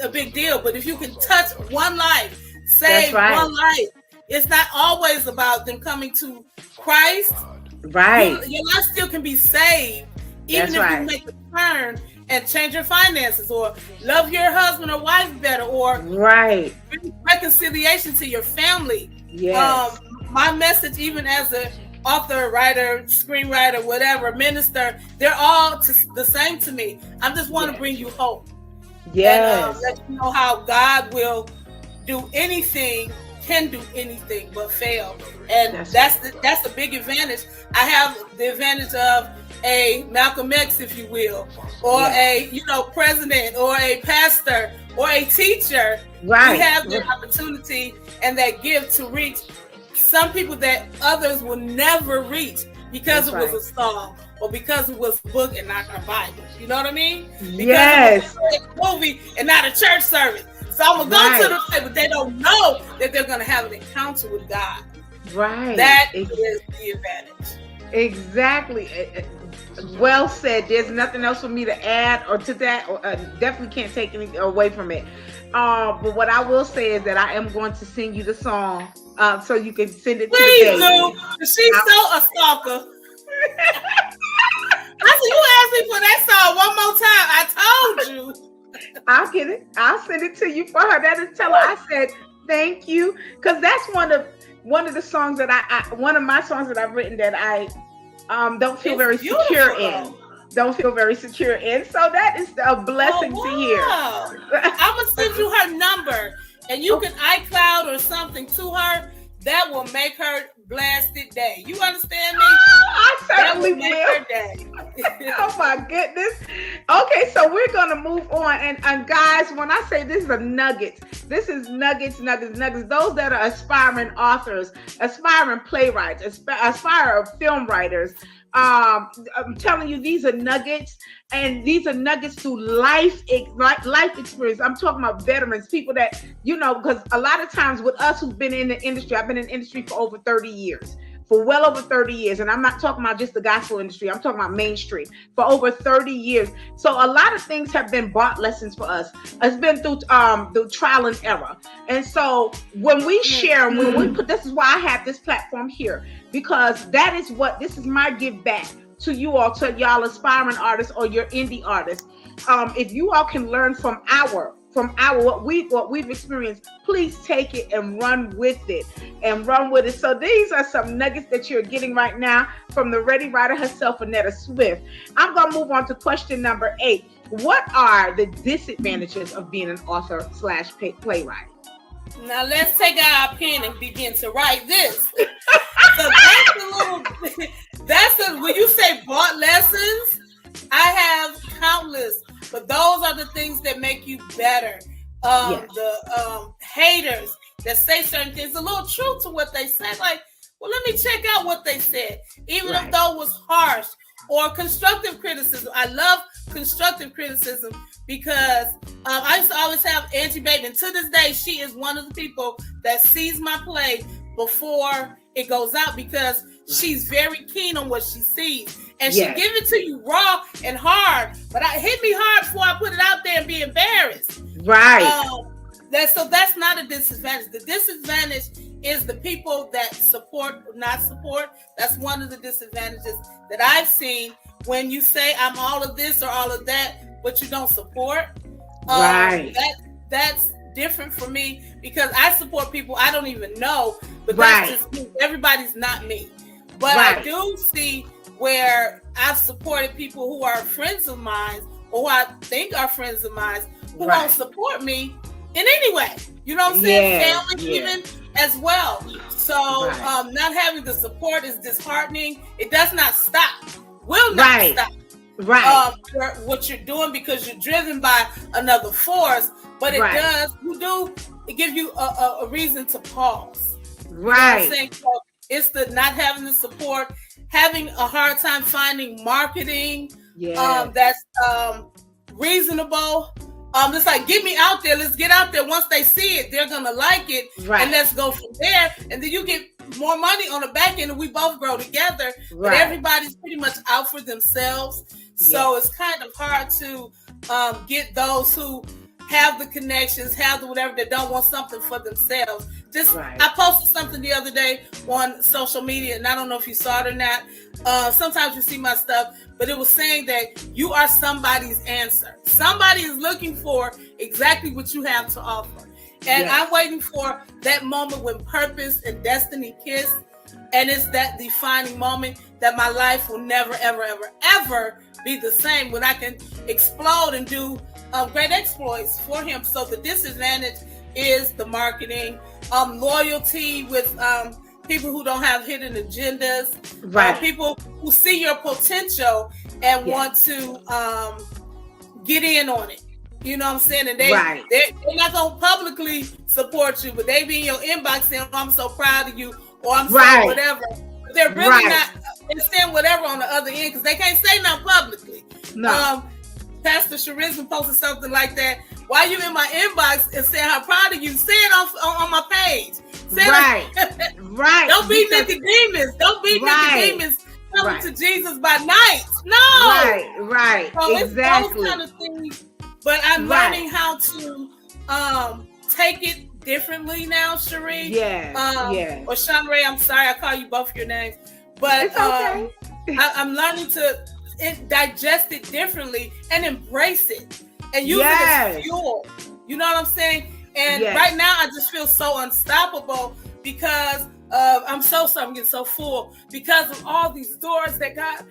a big deal, but if you can touch one life, save one life, it's not always about them coming to Christ. Your life still can be saved, even if you make a turn and change your finances, or love your husband or wife better, or bring reconciliation to your family. My message, even as an author, writer, screenwriter, whatever, minister, they're all the same to me. I just want to bring you hope. And let you know how God will do anything, can do anything but fail. And that's the big advantage. I have the advantage of a Malcolm X, if you will, or a president, or a pastor, or a teacher. We have the opportunity and that gift to reach some people that others will never reach because it was a song, or because it was a book and not a Bible. You know what I mean? Because it was a movie and not a church service. So I'm gonna go to the play, but they don't know that they're gonna have an encounter with God. Right. That is the advantage. Exactly. Well said. There's nothing else for me to add or to that. Or, definitely can't take anything away from it. But what I will say is that I am going to sing you the song so you can send it to the baby. Please do. She's so a stalker. I said, you asked me for that song one more time. I told you. I'll get it. I'll send it to you for her. That is tell her I said thank you, because that's one of the songs that one of my songs that I've written that I don't feel very secure in. Don't feel very secure in. So that is a blessing to hear. I'm gonna send you her number, and you can iCloud or something to her. That will make her blasted day. You understand me? I certainly will. Oh my goodness. Okay, so we're gonna move on, and guys, when I say this is a nugget, this is nuggets. Those that are aspiring authors, aspiring playwrights, aspiring film writers. I'm telling you, these are nuggets, and these are nuggets through life experience. I'm talking about veterans, people that, because a lot of times with us who've been in the industry, I've been in the industry for over 30 years, for well over 30 years. And I'm not talking about just the gospel industry. I'm talking about mainstream for over 30 years. So a lot of things have been bought lessons for us. It's been through trial and error. And so when we share, when we put, this is why I have this platform here, because this is my give back to you all, to y'all aspiring artists or your indie artists. If you all can learn from what we've experienced, please take it and run with it. So these are some nuggets that you're getting right now from the Ready Writer herself, Annetta Swift. I'm gonna move on to question number 8. What are the disadvantages of being an author / playwright? Now let's take out our pen and begin to write this. So when you say bought lessons, I have countless. But those are the things that make you better. The haters that say certain things, a little truth to what they say. Like, well, let me check out what they said, even if though it was harsh. Or constructive criticism. I love constructive criticism because I used to always have Angie Bateman. And to this day, she is one of the people that sees my play before it goes out because she's very keen on what she sees. And she give it to you raw and hard, but hit me hard before I put it out there and be embarrassed. Right. That's not a disadvantage. The disadvantage is the people that support or not support. That's one of the disadvantages that I've seen when you say I'm all of this or all of that, but you don't support. Right. That's different for me because I support people I don't even know, but that's just me. Everybody's not me. But I do see where I've supported people who are friends of mine or who I think are friends of mine who won't support me in any way. You know what I'm saying? Family even as well. So not having the support is disheartening. It does not stop. Will not stop. What you're doing because you're driven by another force, but it gives you a reason to pause. You know what I'm saying? So it's the not having the support, having a hard time finding marketing that's reasonable. It's like, get me out there. Let's get out there. Once they see it, they're going to like it. And let's go from there. And then you get more money on the back end and we both grow together. But everybody's pretty much out for themselves. So it's kind of hard to get those who have the connections, have the whatever, that don't want something for themselves. I posted something the other day on social media, and I don't know if you saw it or not. Sometimes you see my stuff, but it was saying that you are somebody's answer. Somebody is looking for exactly what you have to offer. And I'm waiting for that moment when purpose and destiny kiss. And it's that defining moment that my life will never, ever, ever, ever be the same, when I can explode and do great exploits for him. So the disadvantage is the marketing, loyalty with people who don't have hidden agendas, people who see your potential and want to get in on it. You know what I'm saying? And they're not going to publicly support you, but they be in your inbox saying, oh, I'm so proud of you, or I'm so whatever. But they're really not saying whatever on the other end because they can't say nothing publicly. Pastor Charisma posted something like that. Why you in my inbox and saying how proud of you? Say it on my page. Say Right. Don't be Nicodemus. Don't be Nicodemus coming to Jesus by night. No. Right. So Exactly. It's those kind of things. But I'm learning how to take it differently now, Cherie. Yeah. Or Shanrae, I'm sorry, I call you both your names. But it's okay. I'm learning to digest it differently and embrace it and use it as fuel. You know what I'm saying? And right now I just feel so unstoppable because I'm getting so full because of all these doors that God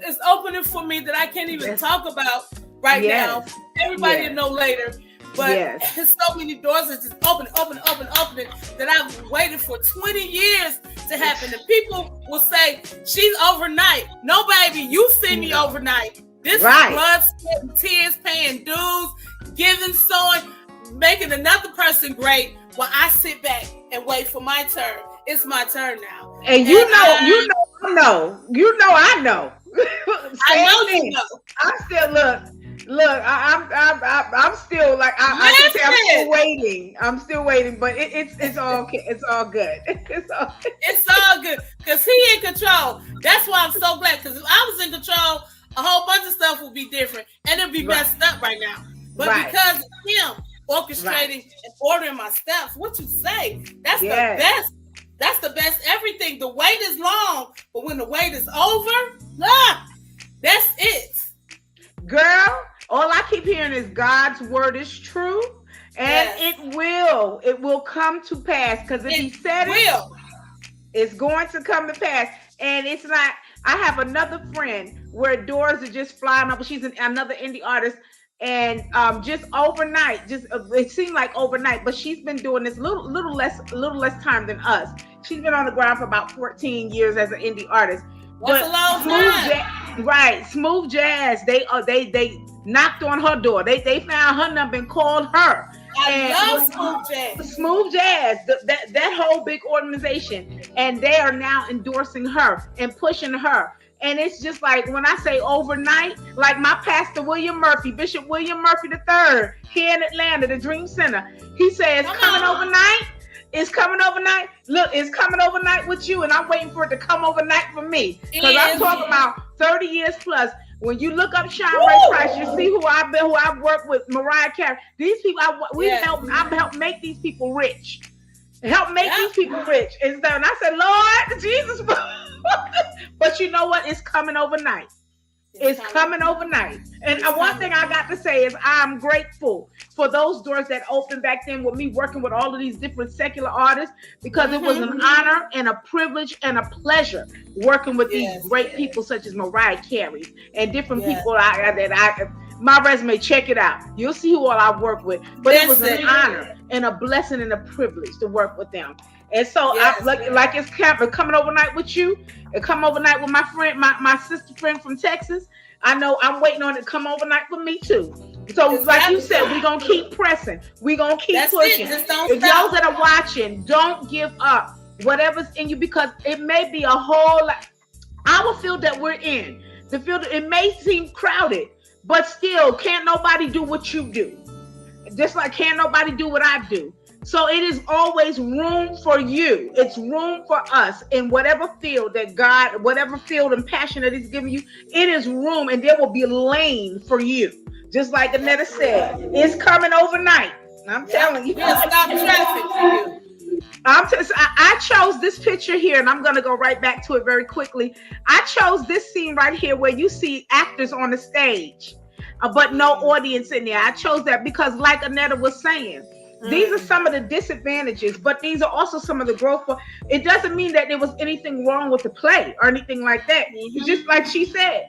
is opening for me that I can't even talk about right now. Everybody will know later. But there's so many doors that just open that I've waited for 20 years to happen. And people will say, she's overnight. No, baby, you see me overnight. This is blood, sweat, and tears, paying dues, giving, sowing, making another person great while I sit back and wait for my turn. It's my turn now. And I know. I know you know. I'm still Look, I'm still like I can say I'm still waiting. I'm still waiting, but it's all okay. It's all good. It's all good because he in control. That's why I'm so glad. Because if I was in control, a whole bunch of stuff would be different and it'd be messed up right now. But because of him orchestrating and ordering my steps, what you say? That's the best. That's the best. Everything. The wait is long, but when the wait is over, that's it. Girl, all I keep hearing is God's word is true, and it will come to pass. Because if He said it's going to come to pass. And it's not. I have another friend where doors are just flying up. She's another indie artist, and just overnight, it seemed like overnight, but she's been doing this little less time than us. She's been on the ground for about 14 years as an indie artist. That's a long time. Smooth Jazz. They knocked on her door. They found her number and called her. I love Smooth Jazz. Smooth Jazz, that whole big organization, and they are now endorsing her and pushing her. And it's just like when I say overnight, like my pastor William Murphy, Bishop William Murphy III, here in Atlanta, the Dream Center. He says coming overnight. It's coming overnight. Look, it's coming overnight with you, and I'm waiting for it to come overnight for me. Because I'm talking about 30 years plus. When you look up Shanrae Price, you see who I've worked with, Mariah Carey. These people, I've helped make these people rich. These people rich. And I said, Lord, Jesus. But you know what? It's coming overnight. It's coming overnight. And one thing I got to say is I'm grateful for those doors that opened back then with me working with all of these different secular artists, because it was an honor and a privilege and a pleasure working with these great people such as Mariah Carey and different people my resume, check it out. You'll see who all I've worked with. But it was an honor and a blessing and a privilege to work with them. And so like it's coming overnight with you. It come overnight with my friend, my sister friend from Texas. I know I'm waiting on it to come overnight for me too. So like you said, we're going to keep pressing. We're going to keep pushing. If those that are watching, don't give up whatever's in you, because it may be a whole lot. Our field that we're in, the field, it may seem crowded, but still can't nobody do what you do. Just like can't nobody do what I do. So it is always room for you. It's room for us in whatever field that God, whatever field and passion that He's giving you, it is room, and there will be a lane for you. Just like Annetta said, it's coming overnight. I'm telling you. Stop traffic for you. I chose this picture here, and I'm going to go right back to it very quickly. I chose this scene right here where you see actors on the stage, but no audience in there. I chose that because, like Annetta was saying, these are some of the disadvantages, but these are also some of the growth. It doesn't mean that there was anything wrong with the play or anything like that. It's just like she said,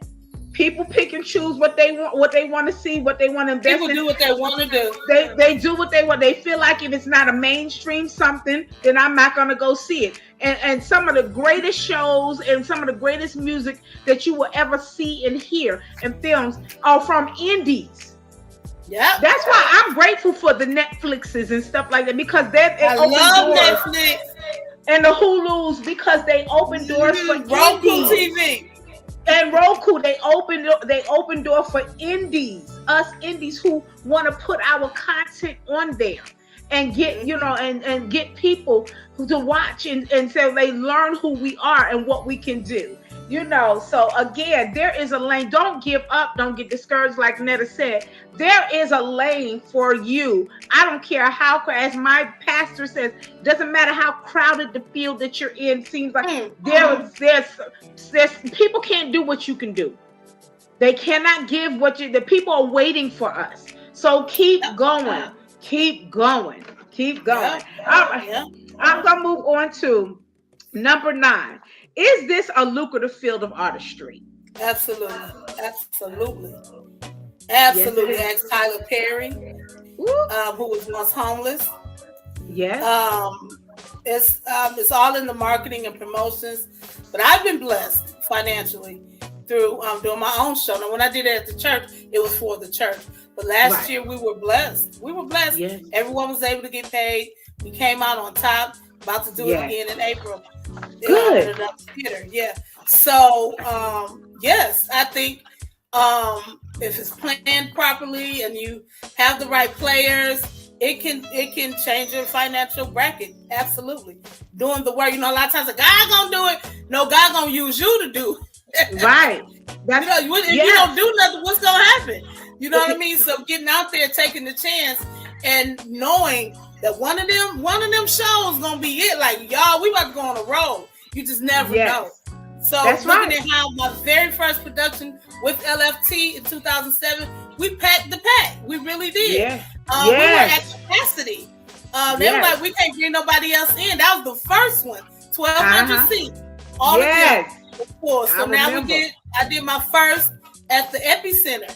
people pick and choose what they want to see, what they want to invest in. People do what they want to do. They do what they want. They feel like if it's not a mainstream something, then I'm not going to go see it. And some of the greatest shows and some of the greatest music that you will ever see and hear in films are from indies. Yeah, that's why I'm grateful for the Netflixes and stuff like that, because I love Netflix and the Hulus, because they open doors for Roku TV. And Roku, they open door for indies, us indies who want to put our content on there and get, and get people to watch and so they learn who we are and what we can do. So again, there is a lane. Don't give up. Don't get discouraged. Like Netta said, there is a lane for you. I don't care how, as my pastor says, doesn't matter how crowded the field that you're in seems like. There's people can't do what you can do. They cannot give the people are waiting for us. So keep going. Keep going. Keep going. All right. I'm going to move on to number 9. Is this a lucrative field of artistry? Absolutely. Absolutely. Absolutely. Yes, Ask Tyler Perry, who was once homeless. Yes. It's all in the marketing and promotions. But I've been blessed financially through doing my own show. Now, when I did it at the church, it was for the church. But last year, we were blessed. Yes. Everyone was able to get paid. We came out on top. About to do it again in April. Good. Yeah. So, yes, I think if it's planned properly and you have the right players, it can change your financial bracket. Absolutely. Doing the work. A lot of times a guy gonna do it. No, God gonna use you to do it. Right. If you don't do nothing, what's gonna happen? You know what I mean? So getting out there, taking the chance, and knowing that one of them shows gonna be it. Like, y'all, we about to go on a roll. You just never know. So looking at how my very first production with LFT in 2007, we packed the pack. We really did. Yeah. We were at capacity. They were like, we can't bring nobody else in. That was the first one. 1,200 seats. All of them. So now I did my first at the Epicenter.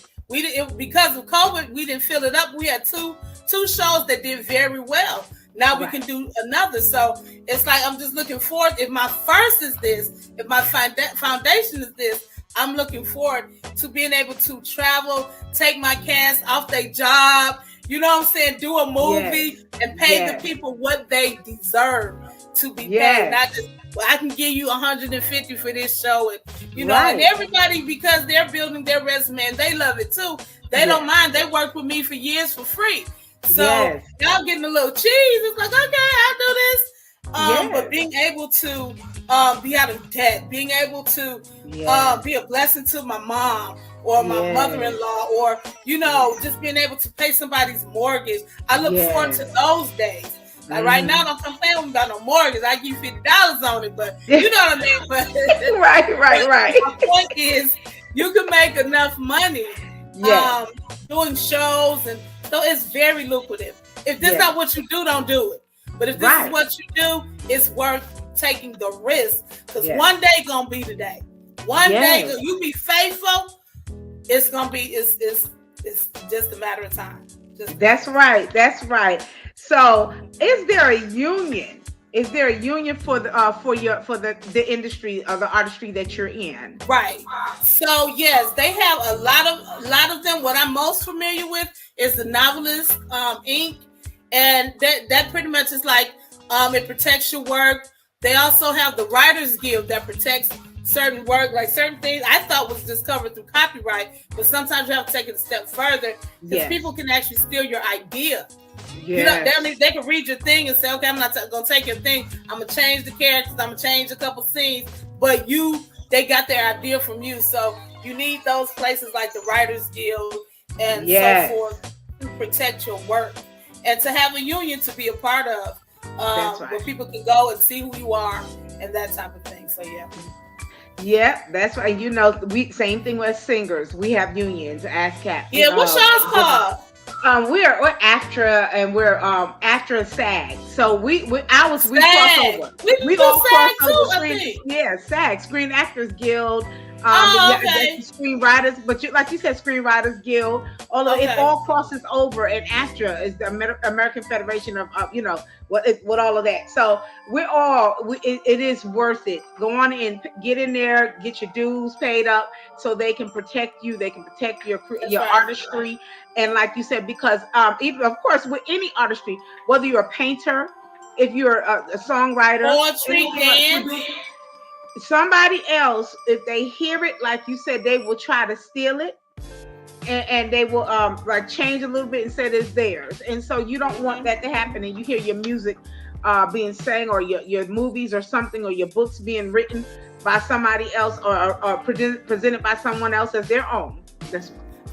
Because of COVID, we didn't fill it up. We had two shows that did very well. Now we can do another. So it's like, I'm just looking forward. If my first is this, if my foundation is this, I'm looking forward to being able to travel, take my cast off their job, you know what I'm saying? Do a movie and pay the people what they deserve to be paid. Not just, I can give you 150 for this show. And, and everybody, because they're building their resume and they love it too. They don't mind. They worked with me for years for free. So y'all getting a little cheese. It's like, okay, I'll do this. But being able to be out of debt, being able to be a blessing to my mom or my mother-in-law, or, just being able to pay somebody's mortgage. I look forward to those days. Like right now, don't complain with me about no mortgage. I give you $50 on it, but you know what I mean? But right. My point is, you can make enough money doing shows, and so it's very lucrative. If this is not what you do, don't do it. But if this is what you do, it's worth taking the risk, because one day gonna be the day. One day you be faithful, it's gonna be it's just a matter of time. That's right. So, is there a union? Is there a union for the industry or the artistry that you're in? Right. So yes, they have a lot of them. What I'm most familiar with is the Novelist Inc. And that pretty much is like it protects your work. They also have the Writers Guild that protects certain work, like certain things I thought was just covered through copyright, but sometimes you have to take it a step further, because people can actually steal your idea. They can read your thing and say, okay, I'm not going to take your thing. I'm going to change the characters. I'm going to change a couple scenes, but they got their idea from you. So you need those places like the Writers Guild and so forth to protect your work, and to have a union to be a part of, where people can go and see who you are and that type of thing. So yeah, that's right. We same thing with singers. We have unions, ASCAP. Yeah, what's yours called? We're AFTRA, and we're AFTRA SAG. So we cross over. We all cross over. SAG, Screen Actors Guild. Screenwriters, but like you said, Screenwriters Guild. Although it all crosses over, and AFTRA is the American Federation of what all of that. So it is worth it. Go on and get in there, get your dues paid up, so they can protect you. They can protect your artistry, and like you said, because even of course with any artistry, whether you're a painter, if you're a songwriter, poetry, dance. somebody else, if they hear it, like you said, they will try to steal it. And they will like change a little bit and say it's theirs. And so you don't want that to happen. And you hear your music being sang, or your movies or something, or your books being written by somebody else, or presented by someone else as their own.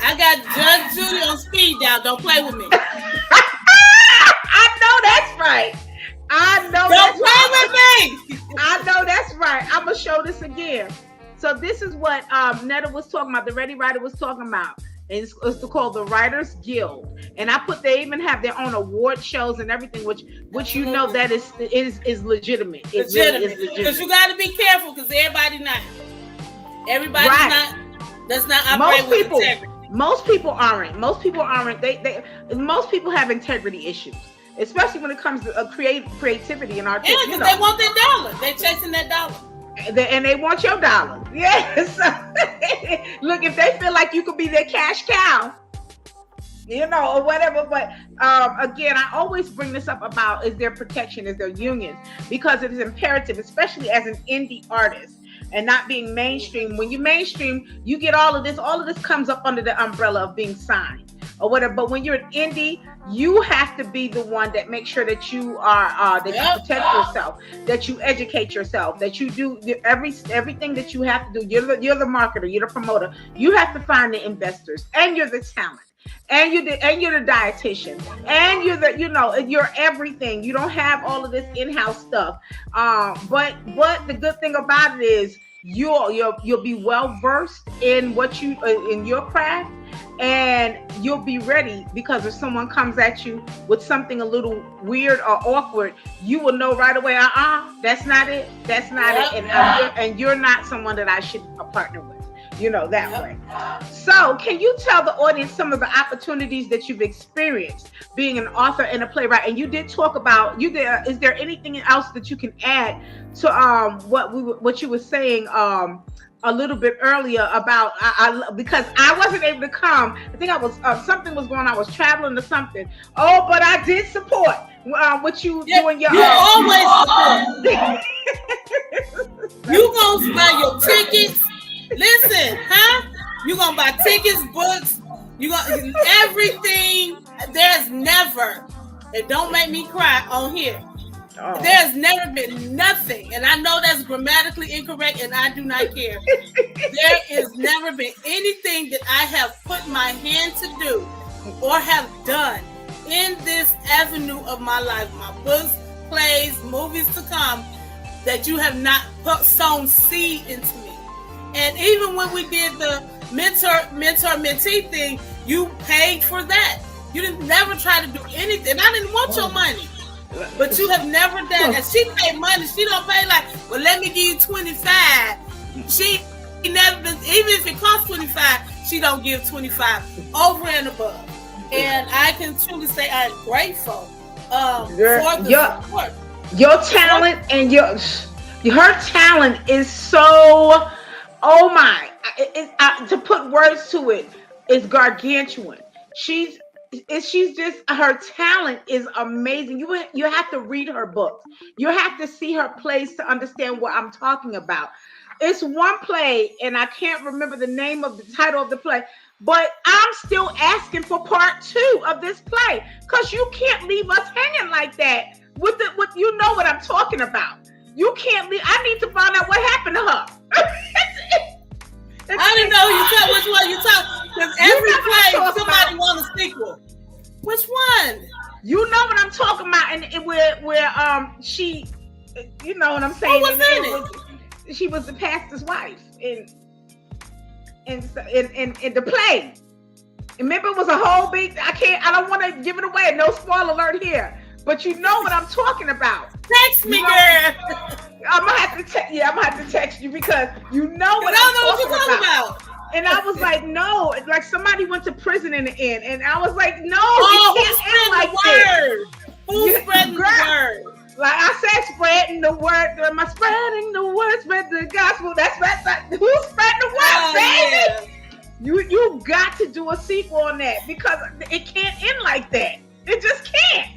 I got Judge Judy on speed dial. Don't play with me. I know that's right. I know Don't play with me. I know that's right. I'm gonna show this again. So this is what Netta was talking about. The Ready Writer was talking about. It's called the Writers Guild, and they even have their own award shows and everything, which you know that is legitimate. It really is legitimate. Because you got to be careful, because everybody's not. Everybody's right. Does not operate with integrity. Most people aren't. Most people have integrity issues, especially when it comes to creativity and art. Yeah, because they want their dollar. They're chasing that dollar. And they want your dollar. Yes. Look, if they feel like you could be their cash cow, or whatever. But again, I always bring this up about is there protection, is there unions? Because it is imperative, especially as an indie artist and not being mainstream. When you mainstream, you get all of this. All of this comes up under the umbrella of being signed or whatever. But when you're an indie, you have to be the one that makes sure that you are you protect yourself, that you educate yourself, that you do everything that you have to do. You're the marketer, you're the promoter. You have to find the investors, and you're the talent, and you're the dietitian, and you're everything. You don't have all of this in-house stuff. But the good thing about it is you'll be well versed in what in your craft. And you'll be ready, because if someone comes at you with something a little weird or awkward, you will know right away, that's not it. That's not it. And you're not someone that I should partner with, that way. So can you tell the audience some of the opportunities that you've experienced being an author and a playwright? And you did talk about, is there anything else that you can add to what you were saying a little bit earlier about because I wasn't able to come. I think I was something was going on. I was traveling or something. Oh, but I did support what you doing. You always support. You gonna buy your tickets? Listen, huh? You gonna buy tickets, books? You gonna everything? There's never. And don't make me cry on here. Oh. There's never been nothing, and I know that's grammatically incorrect, and I do not care. There has never been anything that I have put my hand to do or have done in this avenue of my life, my books, plays, movies to come, that you have not sown seed into me. And even when we did the mentor-mentee thing, you paid for that. You didn't never try to do anything. I didn't want your money. But you have never done that. She paid money. She don't pay like, well, let me give you 25. She never, even if it costs 25, she don't give 25 over and above. And I can truly say I'm grateful for the support. Your talent and her talent is so, oh my, to put words to it, is gargantuan. She's just, her talent is amazing. You have to read her books. You have to see her plays to understand what I'm talking about. It's one play, and I can't remember the name of the title of the play, but I'm still asking for part 2 of this play, because you can't leave us hanging like that with you know what I'm talking about. You can't leave. I need to find out what happened to her. I didn't know which one you talk, because every play somebody wants a sequel. Which one? You know what I'm talking about, and where she, you know what I'm saying? What was in it? She was the pastor's wife in the play. Remember, it was a whole big. I don't want to give it away. No spoiler alert here, but you know what I'm talking about. Text me, girl. I'm gonna have to text you, because you know what I'm talking about. And I was like, no, like somebody went to prison in the end. And I was like, no, it can't end like this. Who's spreading the word? Like I said, spreading the word. Am I spreading the word? Spread the gospel. That's who's spreading the word, baby? Yeah. You got to do a sequel on that, because it can't end like that. It just can't.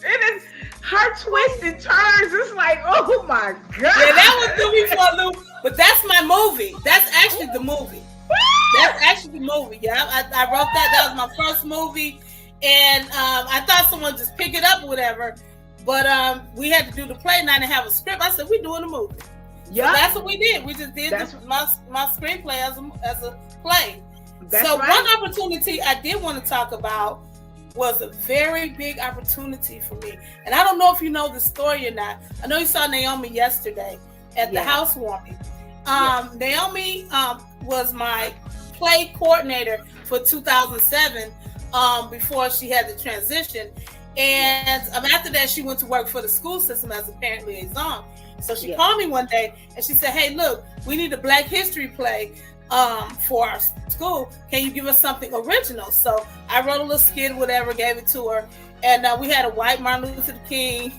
It is. her twists and turns. It's like, oh my god. Yeah, that was movie for a loop. But that's my movie. That's actually the movie. That's actually the movie. Yeah, I wrote that. That was my first movie, and I thought someone just pick it up or whatever. But we had to do the play, and I didn't have a script. I said, we're doing a movie. Yeah, so that's what we did. We just did my screenplay as a play. That's so right. One opportunity I did want to talk about was a very big opportunity for me. And I don't know if you know the story or not. I know you saw Naomi yesterday at the housewarming. Naomi was my play coordinator for 2007 before she had the transition. And after that, she went to work for the school system as a parent liaison. So she called me one day and she said, hey, look, we need a Black History play for our school. Can you give us something original? So I wrote a little skit, whatever, gave it to her. And we had a white Martin Luther King.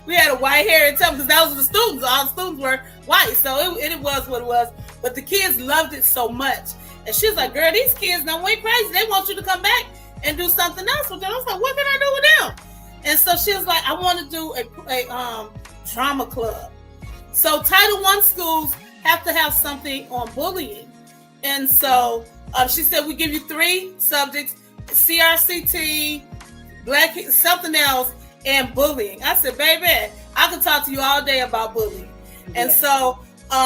We had a white Harriet Tubman, because that was the students. All the students were white. So it was what it was. But the kids loved it so much. And she was like, girl, these kids now went crazy. They want you to come back and do something else with them. I was like, what can I do with them? And so she was like, I want to do a drama club. So Title I schools have to have something on bullying. And so she said, we give you 3 subjects, CRCT, Black, something else, and bullying. I said, baby, I could talk to you all day about bullying. Yeah. And so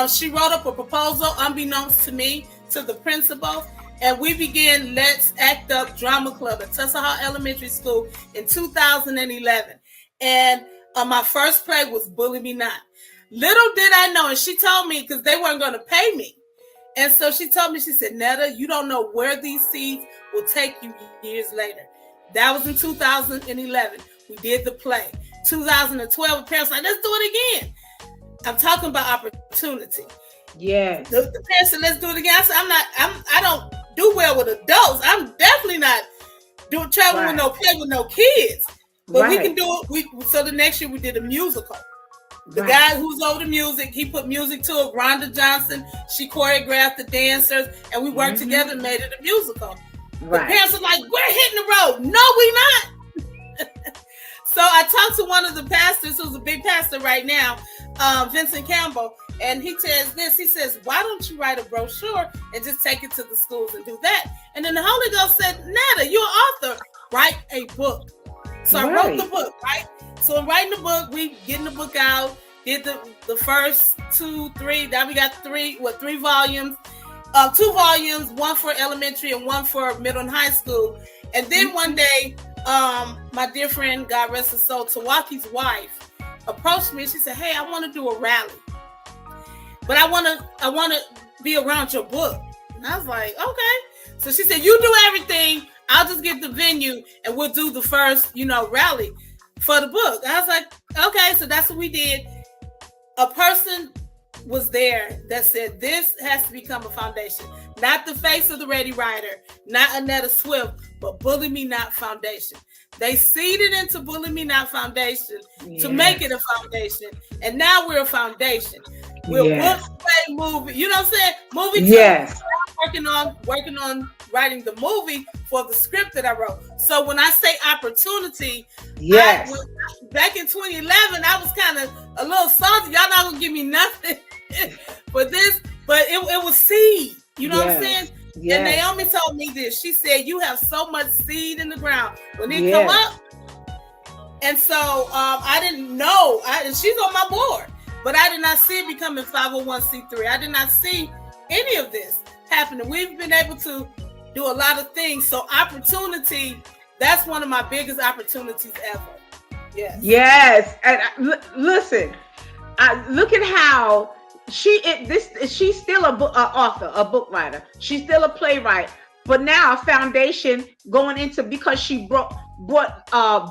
she wrote up a proposal, unbeknownst to me, to the principal, and we began Let's Act Up Drama Club at Tussahaw Elementary School in 2011. And my first play was Bully Me Not. Little did I know, and she told me, because they weren't going to pay me. And so she told me, she said, Netta, you don't know where these seeds will take you years later. That was in 2011. We did the play. 2012, the parents were like, let's do it again. I'm talking about opportunity. Yeah. The parents said, let's do it again. I said, I don't do well with adults. I'm definitely not traveling with no play with no kids. But we can do it. So the next year we did a musical. The guy who's over the music, he put music to it. Rhonda Johnson, she choreographed the dancers, and we worked together and made it a musical. The parents are like, we're hitting the road. No, we not. So I talked to one of the pastors, who's a big pastor right now, Vincent Campbell, and he says this. He says, why don't you write a brochure and just take it to the schools and do that? And then the Holy Ghost said, Netta, you're an author. Write a book. So I wrote the book, right? So in writing the book, we getting the book out, did the first 2, 3. Now we got 3 volumes, 2 volumes, one for elementary and one for middle and high school. And then one day, my dear friend, God rest his soul, Tawaki's wife, approached me and she said, hey, I want to do a rally, but I want to be around your book. And I was like, okay. So she said, you do everything. I'll just get the venue and we'll do the first, rally for the book. I was like, okay. So that's what we did. A person was there that said, this has to become a foundation. Not the face of the Ready Writer, not Annetta Swift, but Bully Me Not Foundation. They seeded into Bully Me Not Foundation to make it a foundation. And now we're a foundation. We're book, play, movie. You know what I'm saying? Movie. Yes. Working on writing the movie for the script that I wrote. So when I say opportunity, back in 2011, I was kind of a little salty. Y'all not gonna give me nothing for this, but it was seed. You know what I'm saying? Yes. And Naomi told me this. She said, you have so much seed in the ground. When it come up, and so I didn't know. And she's on my board, but I did not see it becoming 501c3. I did not see any of this happening. We've been able to do a lot of things. So opportunity, that's one of my biggest opportunities ever. Yes. And listen, look at how she's still an author, a book writer. She's still a playwright, but now a foundation going into, because she brought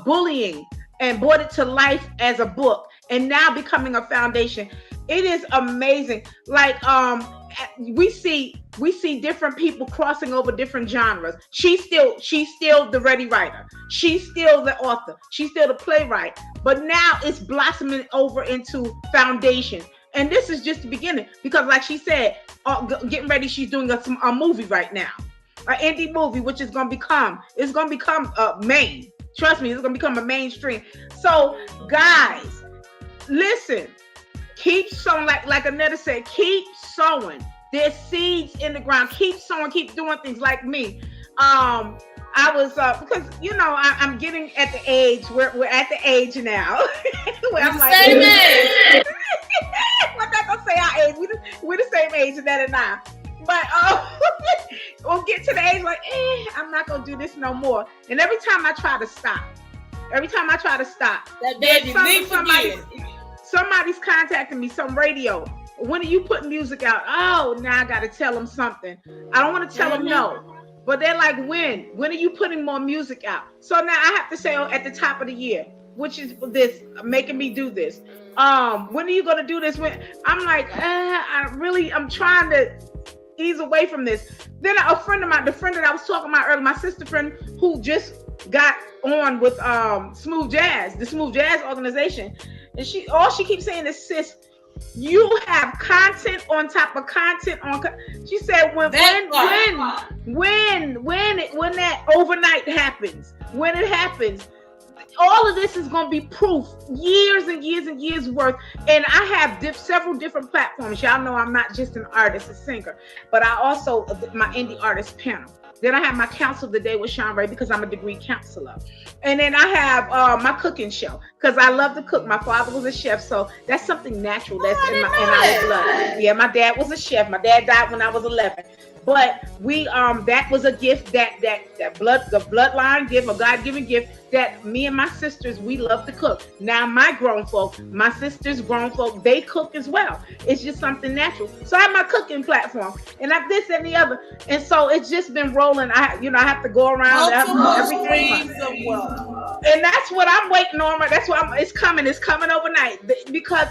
bullying and brought it to life as a book, and now becoming a foundation. It is amazing. Like we see different people crossing over different genres. She's still the Ready Writer. She's still the author. She's still the playwright. But now it's blossoming over into foundation. And this is just the beginning, because like she said, getting ready, she's doing a movie right now, an indie movie, which is going to become main. Trust me, it's gonna become a mainstream. So, guys, listen, keep sowing, like Annetta said, keep sowing. There's seeds in the ground. Keep sowing, keep doing things like me. I was because I'm getting at the age. We're at the age now where I'm like, same age. we're not gonna say our age. We're the same age, Annetta and I. But we'll get to the age like, I'm not gonna do this no more. And every time I try to stop, that baby somebody's contacting me, some radio. When are you putting music out? Oh, now I gotta tell them something. I don't want to tell them no. But they're like, when are you putting more music out? So now I have to say at the top of the year, which is this, making me do this. When are you going to do this? When I'm like, I'm trying to ease away from this. Then a friend of mine, the friend that I was talking about earlier, my sister friend who just got on with Smooth Jazz, the Smooth Jazz organization. And she keeps saying is, sis, you have content on top of content on. She said when that overnight happens, when it happens, all of this is going to be proof, years and years and years worth. And I have several different platforms. Y'all know I'm not just an artist, a singer, but I also my indie artist panel. Then I have my counsel of the day with Shanrae because I'm a degree counselor. And then I have my cooking show because I love to cook. My father was a chef, so that's something natural that's in our blood. Yeah, my dad was a chef. My dad died when I was 11. But we that was a gift the bloodline gift, a God-given gift that me and my sisters, we love to cook. Now my grown folk, my sisters grown folk, they cook as well. It's just something natural. So I have my cooking platform and I this and the other. And so it's just been rolling. I have to go around every 3 months. And that's what I'm waiting on. That's what it's coming overnight because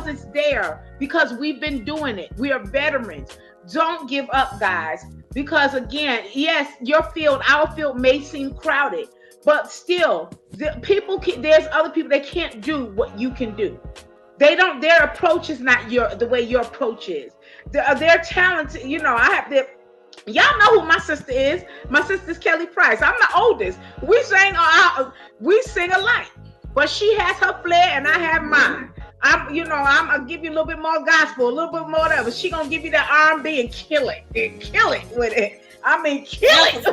it's there, because we've been doing it. We are veterans. Don't give up, guys, because again, yes, our field may seem crowded, but still, there's other people that can't do what you can do. Their approach is not the way your approach is. They're talented. Y'all know who my sister is. My sister's Kelly Price. I'm the oldest. We sing alike, but she has her flair and I have mine. I'm gonna give you a little bit more gospel, a little bit more of it. She gonna give you that R&B and kill it with it. I mean, kill it.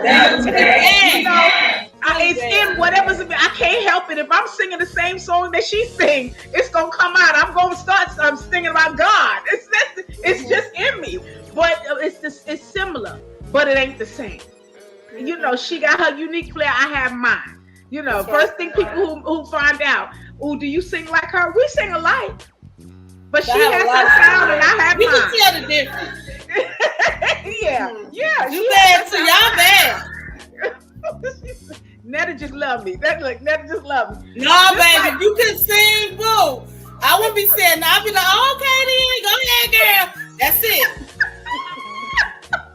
It's in whatever's. I can't help it. If I'm singing the same song that she sings, it's gonna come out. I'm gonna start singing about God. It's just in me. But it's similar, but it ain't the same. She got her unique flair. I have mine. First thing people who find out, do you sing like her? We sing alike. But she has her sound and I have mine. We can tell the difference. Yeah. You bad too. Y'all bad. Netta just love me. Netta just love me. No, baby, you can sing, boo. I wouldn't be saying, I'll be like, okay then, go ahead, girl. That's it.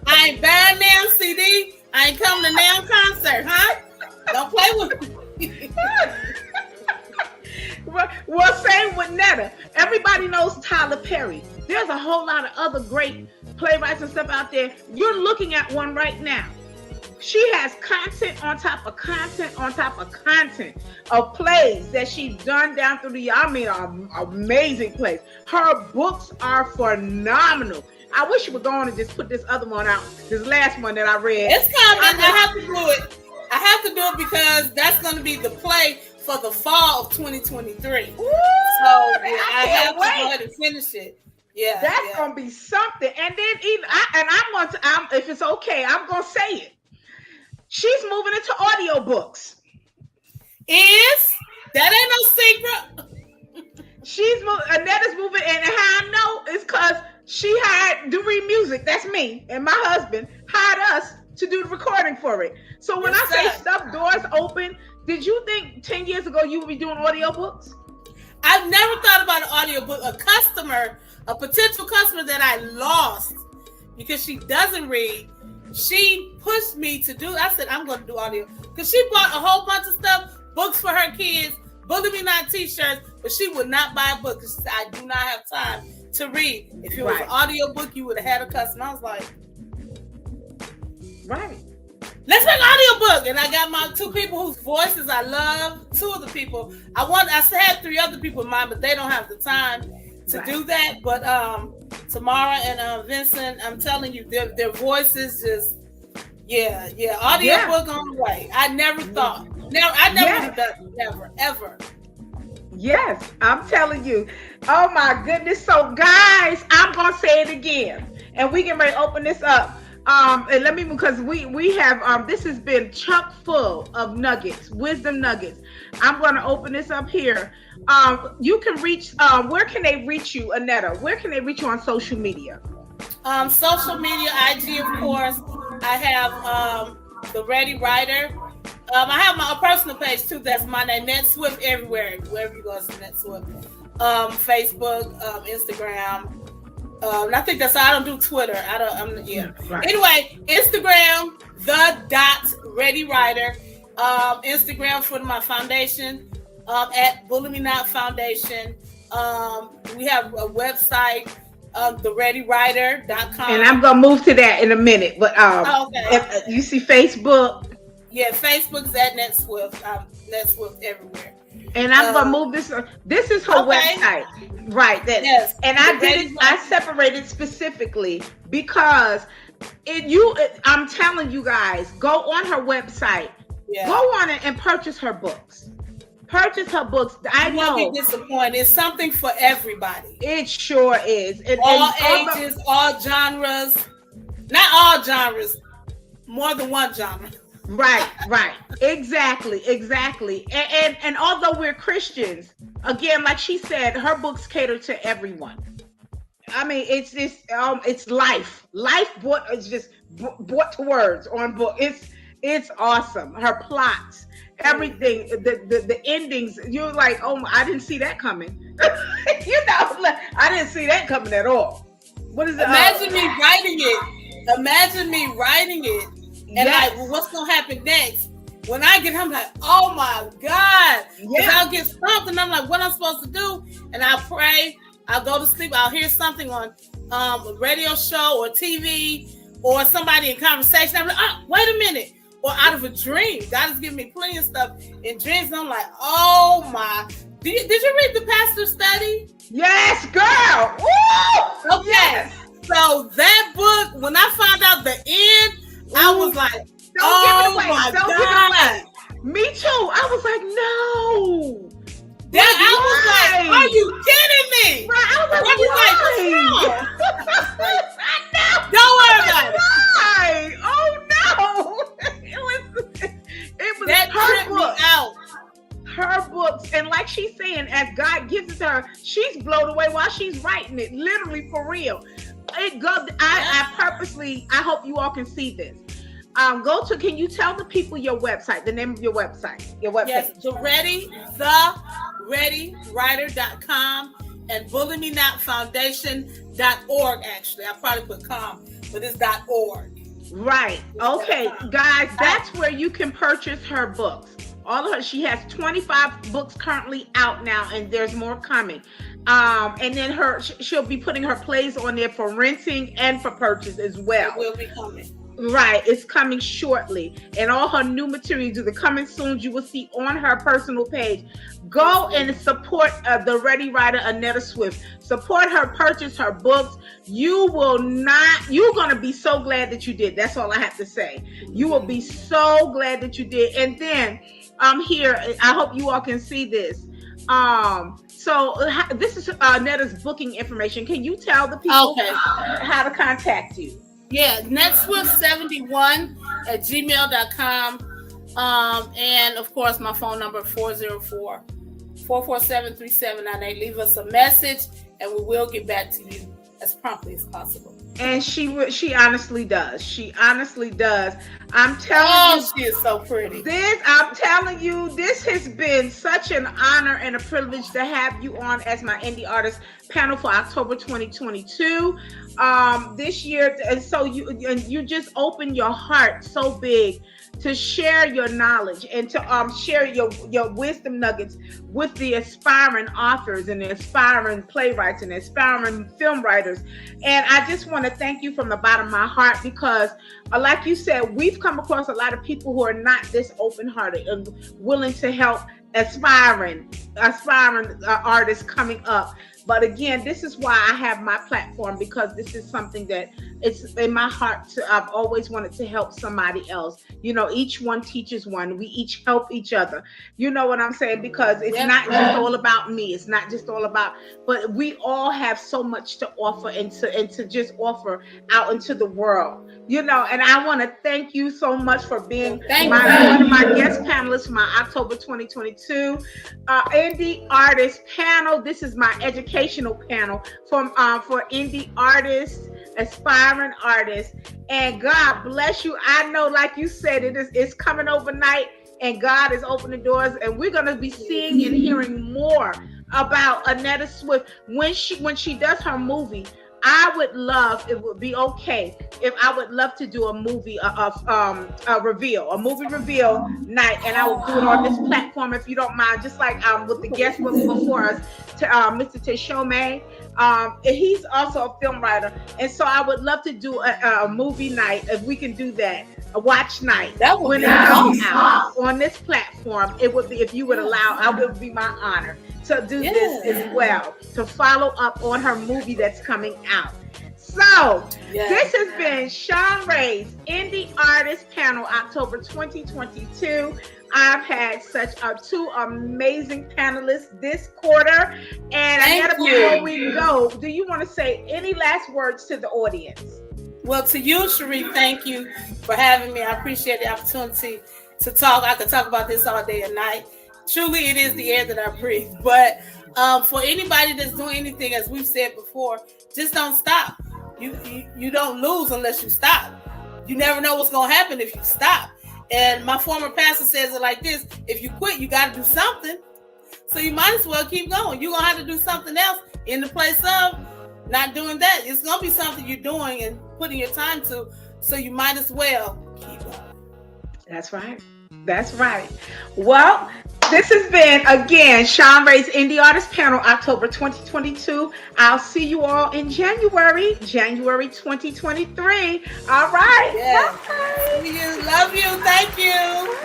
I ain't buying now CD. I ain't coming to now concert, huh? Don't play with me. Well, same with Netta. Everybody knows Tyler Perry. There's a whole lot of other great playwrights and stuff out there. You're looking at one right now. She has content on top of content on top of content of plays that she's done down through the year. I mean, amazing plays. Her books are phenomenal. I wish you would go on and just put this other one out. This last one that I read. It's coming. I have to do it. I have to do it because that's going to be the play for the fall of 2023. Ooh, so I have to go ahead and finish it. Yeah, that's gonna be something. And then if it's okay, I'm gonna say it. She's moving into audiobooks. That ain't no secret? Annetta's moving, and how I know is because she hired Doreen Music. That's me and my husband hired us to do the recording for it. So when I say stuff doors open, did you think 10 years ago you would be doing audiobooks? I've never thought about an audiobook. A potential customer that I lost because she doesn't read, she pushed me to do. I said, I'm going to do audio because she bought a whole bunch of stuff, books for her kids, Bully Me Not t-shirts, but she would not buy a book because she said, I do not have time to read. If it was an audio book, you would have had a customer. I was like, right. let's make audiobook. And I got my 2 people whose voices I love. 2 of the people I still had 3 other people in mind, but they don't have the time to do that. But Tamara and Vincent, I'm telling you, their voices just audiobook on the way. I never thought. I never would have done it. Never, ever. Yes, I'm telling you. Oh my goodness. So guys, I'm gonna say it again. And we can open this up. And let me, because we have this has been chock full of nuggets, wisdom nuggets. I'm gonna open this up here. You can reach where can they reach you, Annetta? Where can they reach you on social media? Social media, IG, of course. I have the Ready Writer. I have my personal page too. That's my name, Net Swift, everywhere. Wherever you go, it's Net Swift. Facebook, Instagram. I think that's all. I don't do Twitter. Right. Anyway, Instagram, _Ready Writer. Instagram for my foundation, at Bully Me Not Foundation. We have a website, thereadywriter.com. And I'm gonna move to that in a minute. But if you see Facebook. Yeah, Facebook's at Net Swift. Net Swift everywhere. And I'm gonna move this. This is her website, right? Yes. And I did it. I separated specifically because I'm telling you guys, go on her website. Yeah. Go on it and purchase her books. Purchase her books. I know. Won't be disappointed. It's something for everybody. It sure is. All ages, all genres. Not all genres. More than one genre. Right. Exactly. And although we're Christians, again, like she said, her books cater to everyone. I mean, it's just, it's life. Life is just brought to words on book. It's awesome. Her plots, everything, the endings. You're like, oh, I didn't see that coming. I didn't see that coming at all. What is it? Imagine me writing it. And like, well, what's gonna happen next? When I get home, I'm like, oh my God. Yeah. I'll get something. I'm like, what am I supposed to do? And I'll pray. I'll go to sleep. I'll hear something on a radio show or TV or somebody in conversation. I'm like, oh, wait a minute. Or out of a dream. God has given me plenty of stuff in dreams. And I'm like, oh my. Did you read the Pastor Study? Yes, girl. Woo! Okay. Yes. So that book, when I found out the end, I was like, Don't give it away. Me too. I was like, no. I was like, are you kidding me? Right. I was like, I know. Don't worry about it. Oh no. It was that her book. Out. Her books, and like she's saying, as God gives it to her, she's blown away while she's writing it, literally for real. It goes. I purposely. I hope you all can see this. Can you tell the people your website, the name of your website? Yes, thereadywriter.com and bullymenotfoundation.org. Actually, I probably put .com, but it's .org. Right. Okay, guys, that's where you can purchase her books. All of her. She has 25 books currently out now, and there's more coming. And then she'll be putting her plays on there for renting and for purchase as well. It will be coming. Right, it's coming shortly, and all her new materials are coming soon. You will see on her personal page. Go and support the Ready Writer, Annetta Swift. Support her, purchase her books. You're gonna be so glad that you did. That's all I have to say. You will be so glad that you did. And then here, I hope you all can see this. So this is Annetta's booking information. Can you tell the people how to contact you? Yeah, netswift71@gmail.com. And of course, my phone number 404-447-3798. Leave us a message and we will get back to you as promptly as possible. And she honestly does. She honestly does. I'm telling you, she is so pretty. I'm telling you, this has been such an honor and a privilege to have you on as my indie artist panel for October 2022. This year, and so you just open your heart so big to share your knowledge and to share your wisdom nuggets with the aspiring authors and the aspiring playwrights and the aspiring film writers. And I just want to to thank you from the bottom of my heart because, like you said, we've come across a lot of people who are not this open-hearted and willing to help aspiring artists coming up. But again, this is why I have my platform, because this is something that it's in my heart I've always wanted to help somebody else. You know, each one teaches one. We each help each other. You know what I'm saying? Because it's not just all about me. It's not just all about, but we all have so much to offer and to just offer out into the world. You know, and I want to thank you so much for being one of my guest panelists for my October 2022 Indie Artist panel. This is my educational panel for indie artists, aspiring artists, and God bless you. I know, like you said, it's coming overnight, and God is opening doors, and we're gonna be seeing and hearing more about Annetta Swift when she does her movie. I would love, it would be okay if I would love to do a movie a movie reveal night, and I will do it on this platform if you don't mind, just like with the guest before us, Mr. Teshome. He's also a film writer, and so I would love to do a movie night if we can do that, a watch night. That would when be it comes awesome. out on this platform. It would be, if you would allow, I would be my honor to do this as well, to follow up on her movie that's coming out. So this has been Shanrae's Indie Artist Panel, October 2022. I've had such two amazing panelists this quarter. And Annetta, before we go, do you want to say any last words to the audience? Well, to you, Sheree, thank you for having me. I appreciate the opportunity to talk. I could talk about this all day and night. Truly, it is the air that I breathe. But for anybody that's doing anything, as we've said before, just don't stop. You don't lose unless you stop. You never know what's going to happen if you stop. And my former pastor says it like this: if you quit, you got to do something. So you might as well keep going. You're going to have to do something else in the place of not doing that. It's going to be something you're doing and putting your time to. So you might as well keep going. That's right. That's right. Well, this has been, again, Shanrae's Indie Artist Panel, October 2022. I'll see you all in January 2023. All right. Yeah. Bye. Love you. Thank you.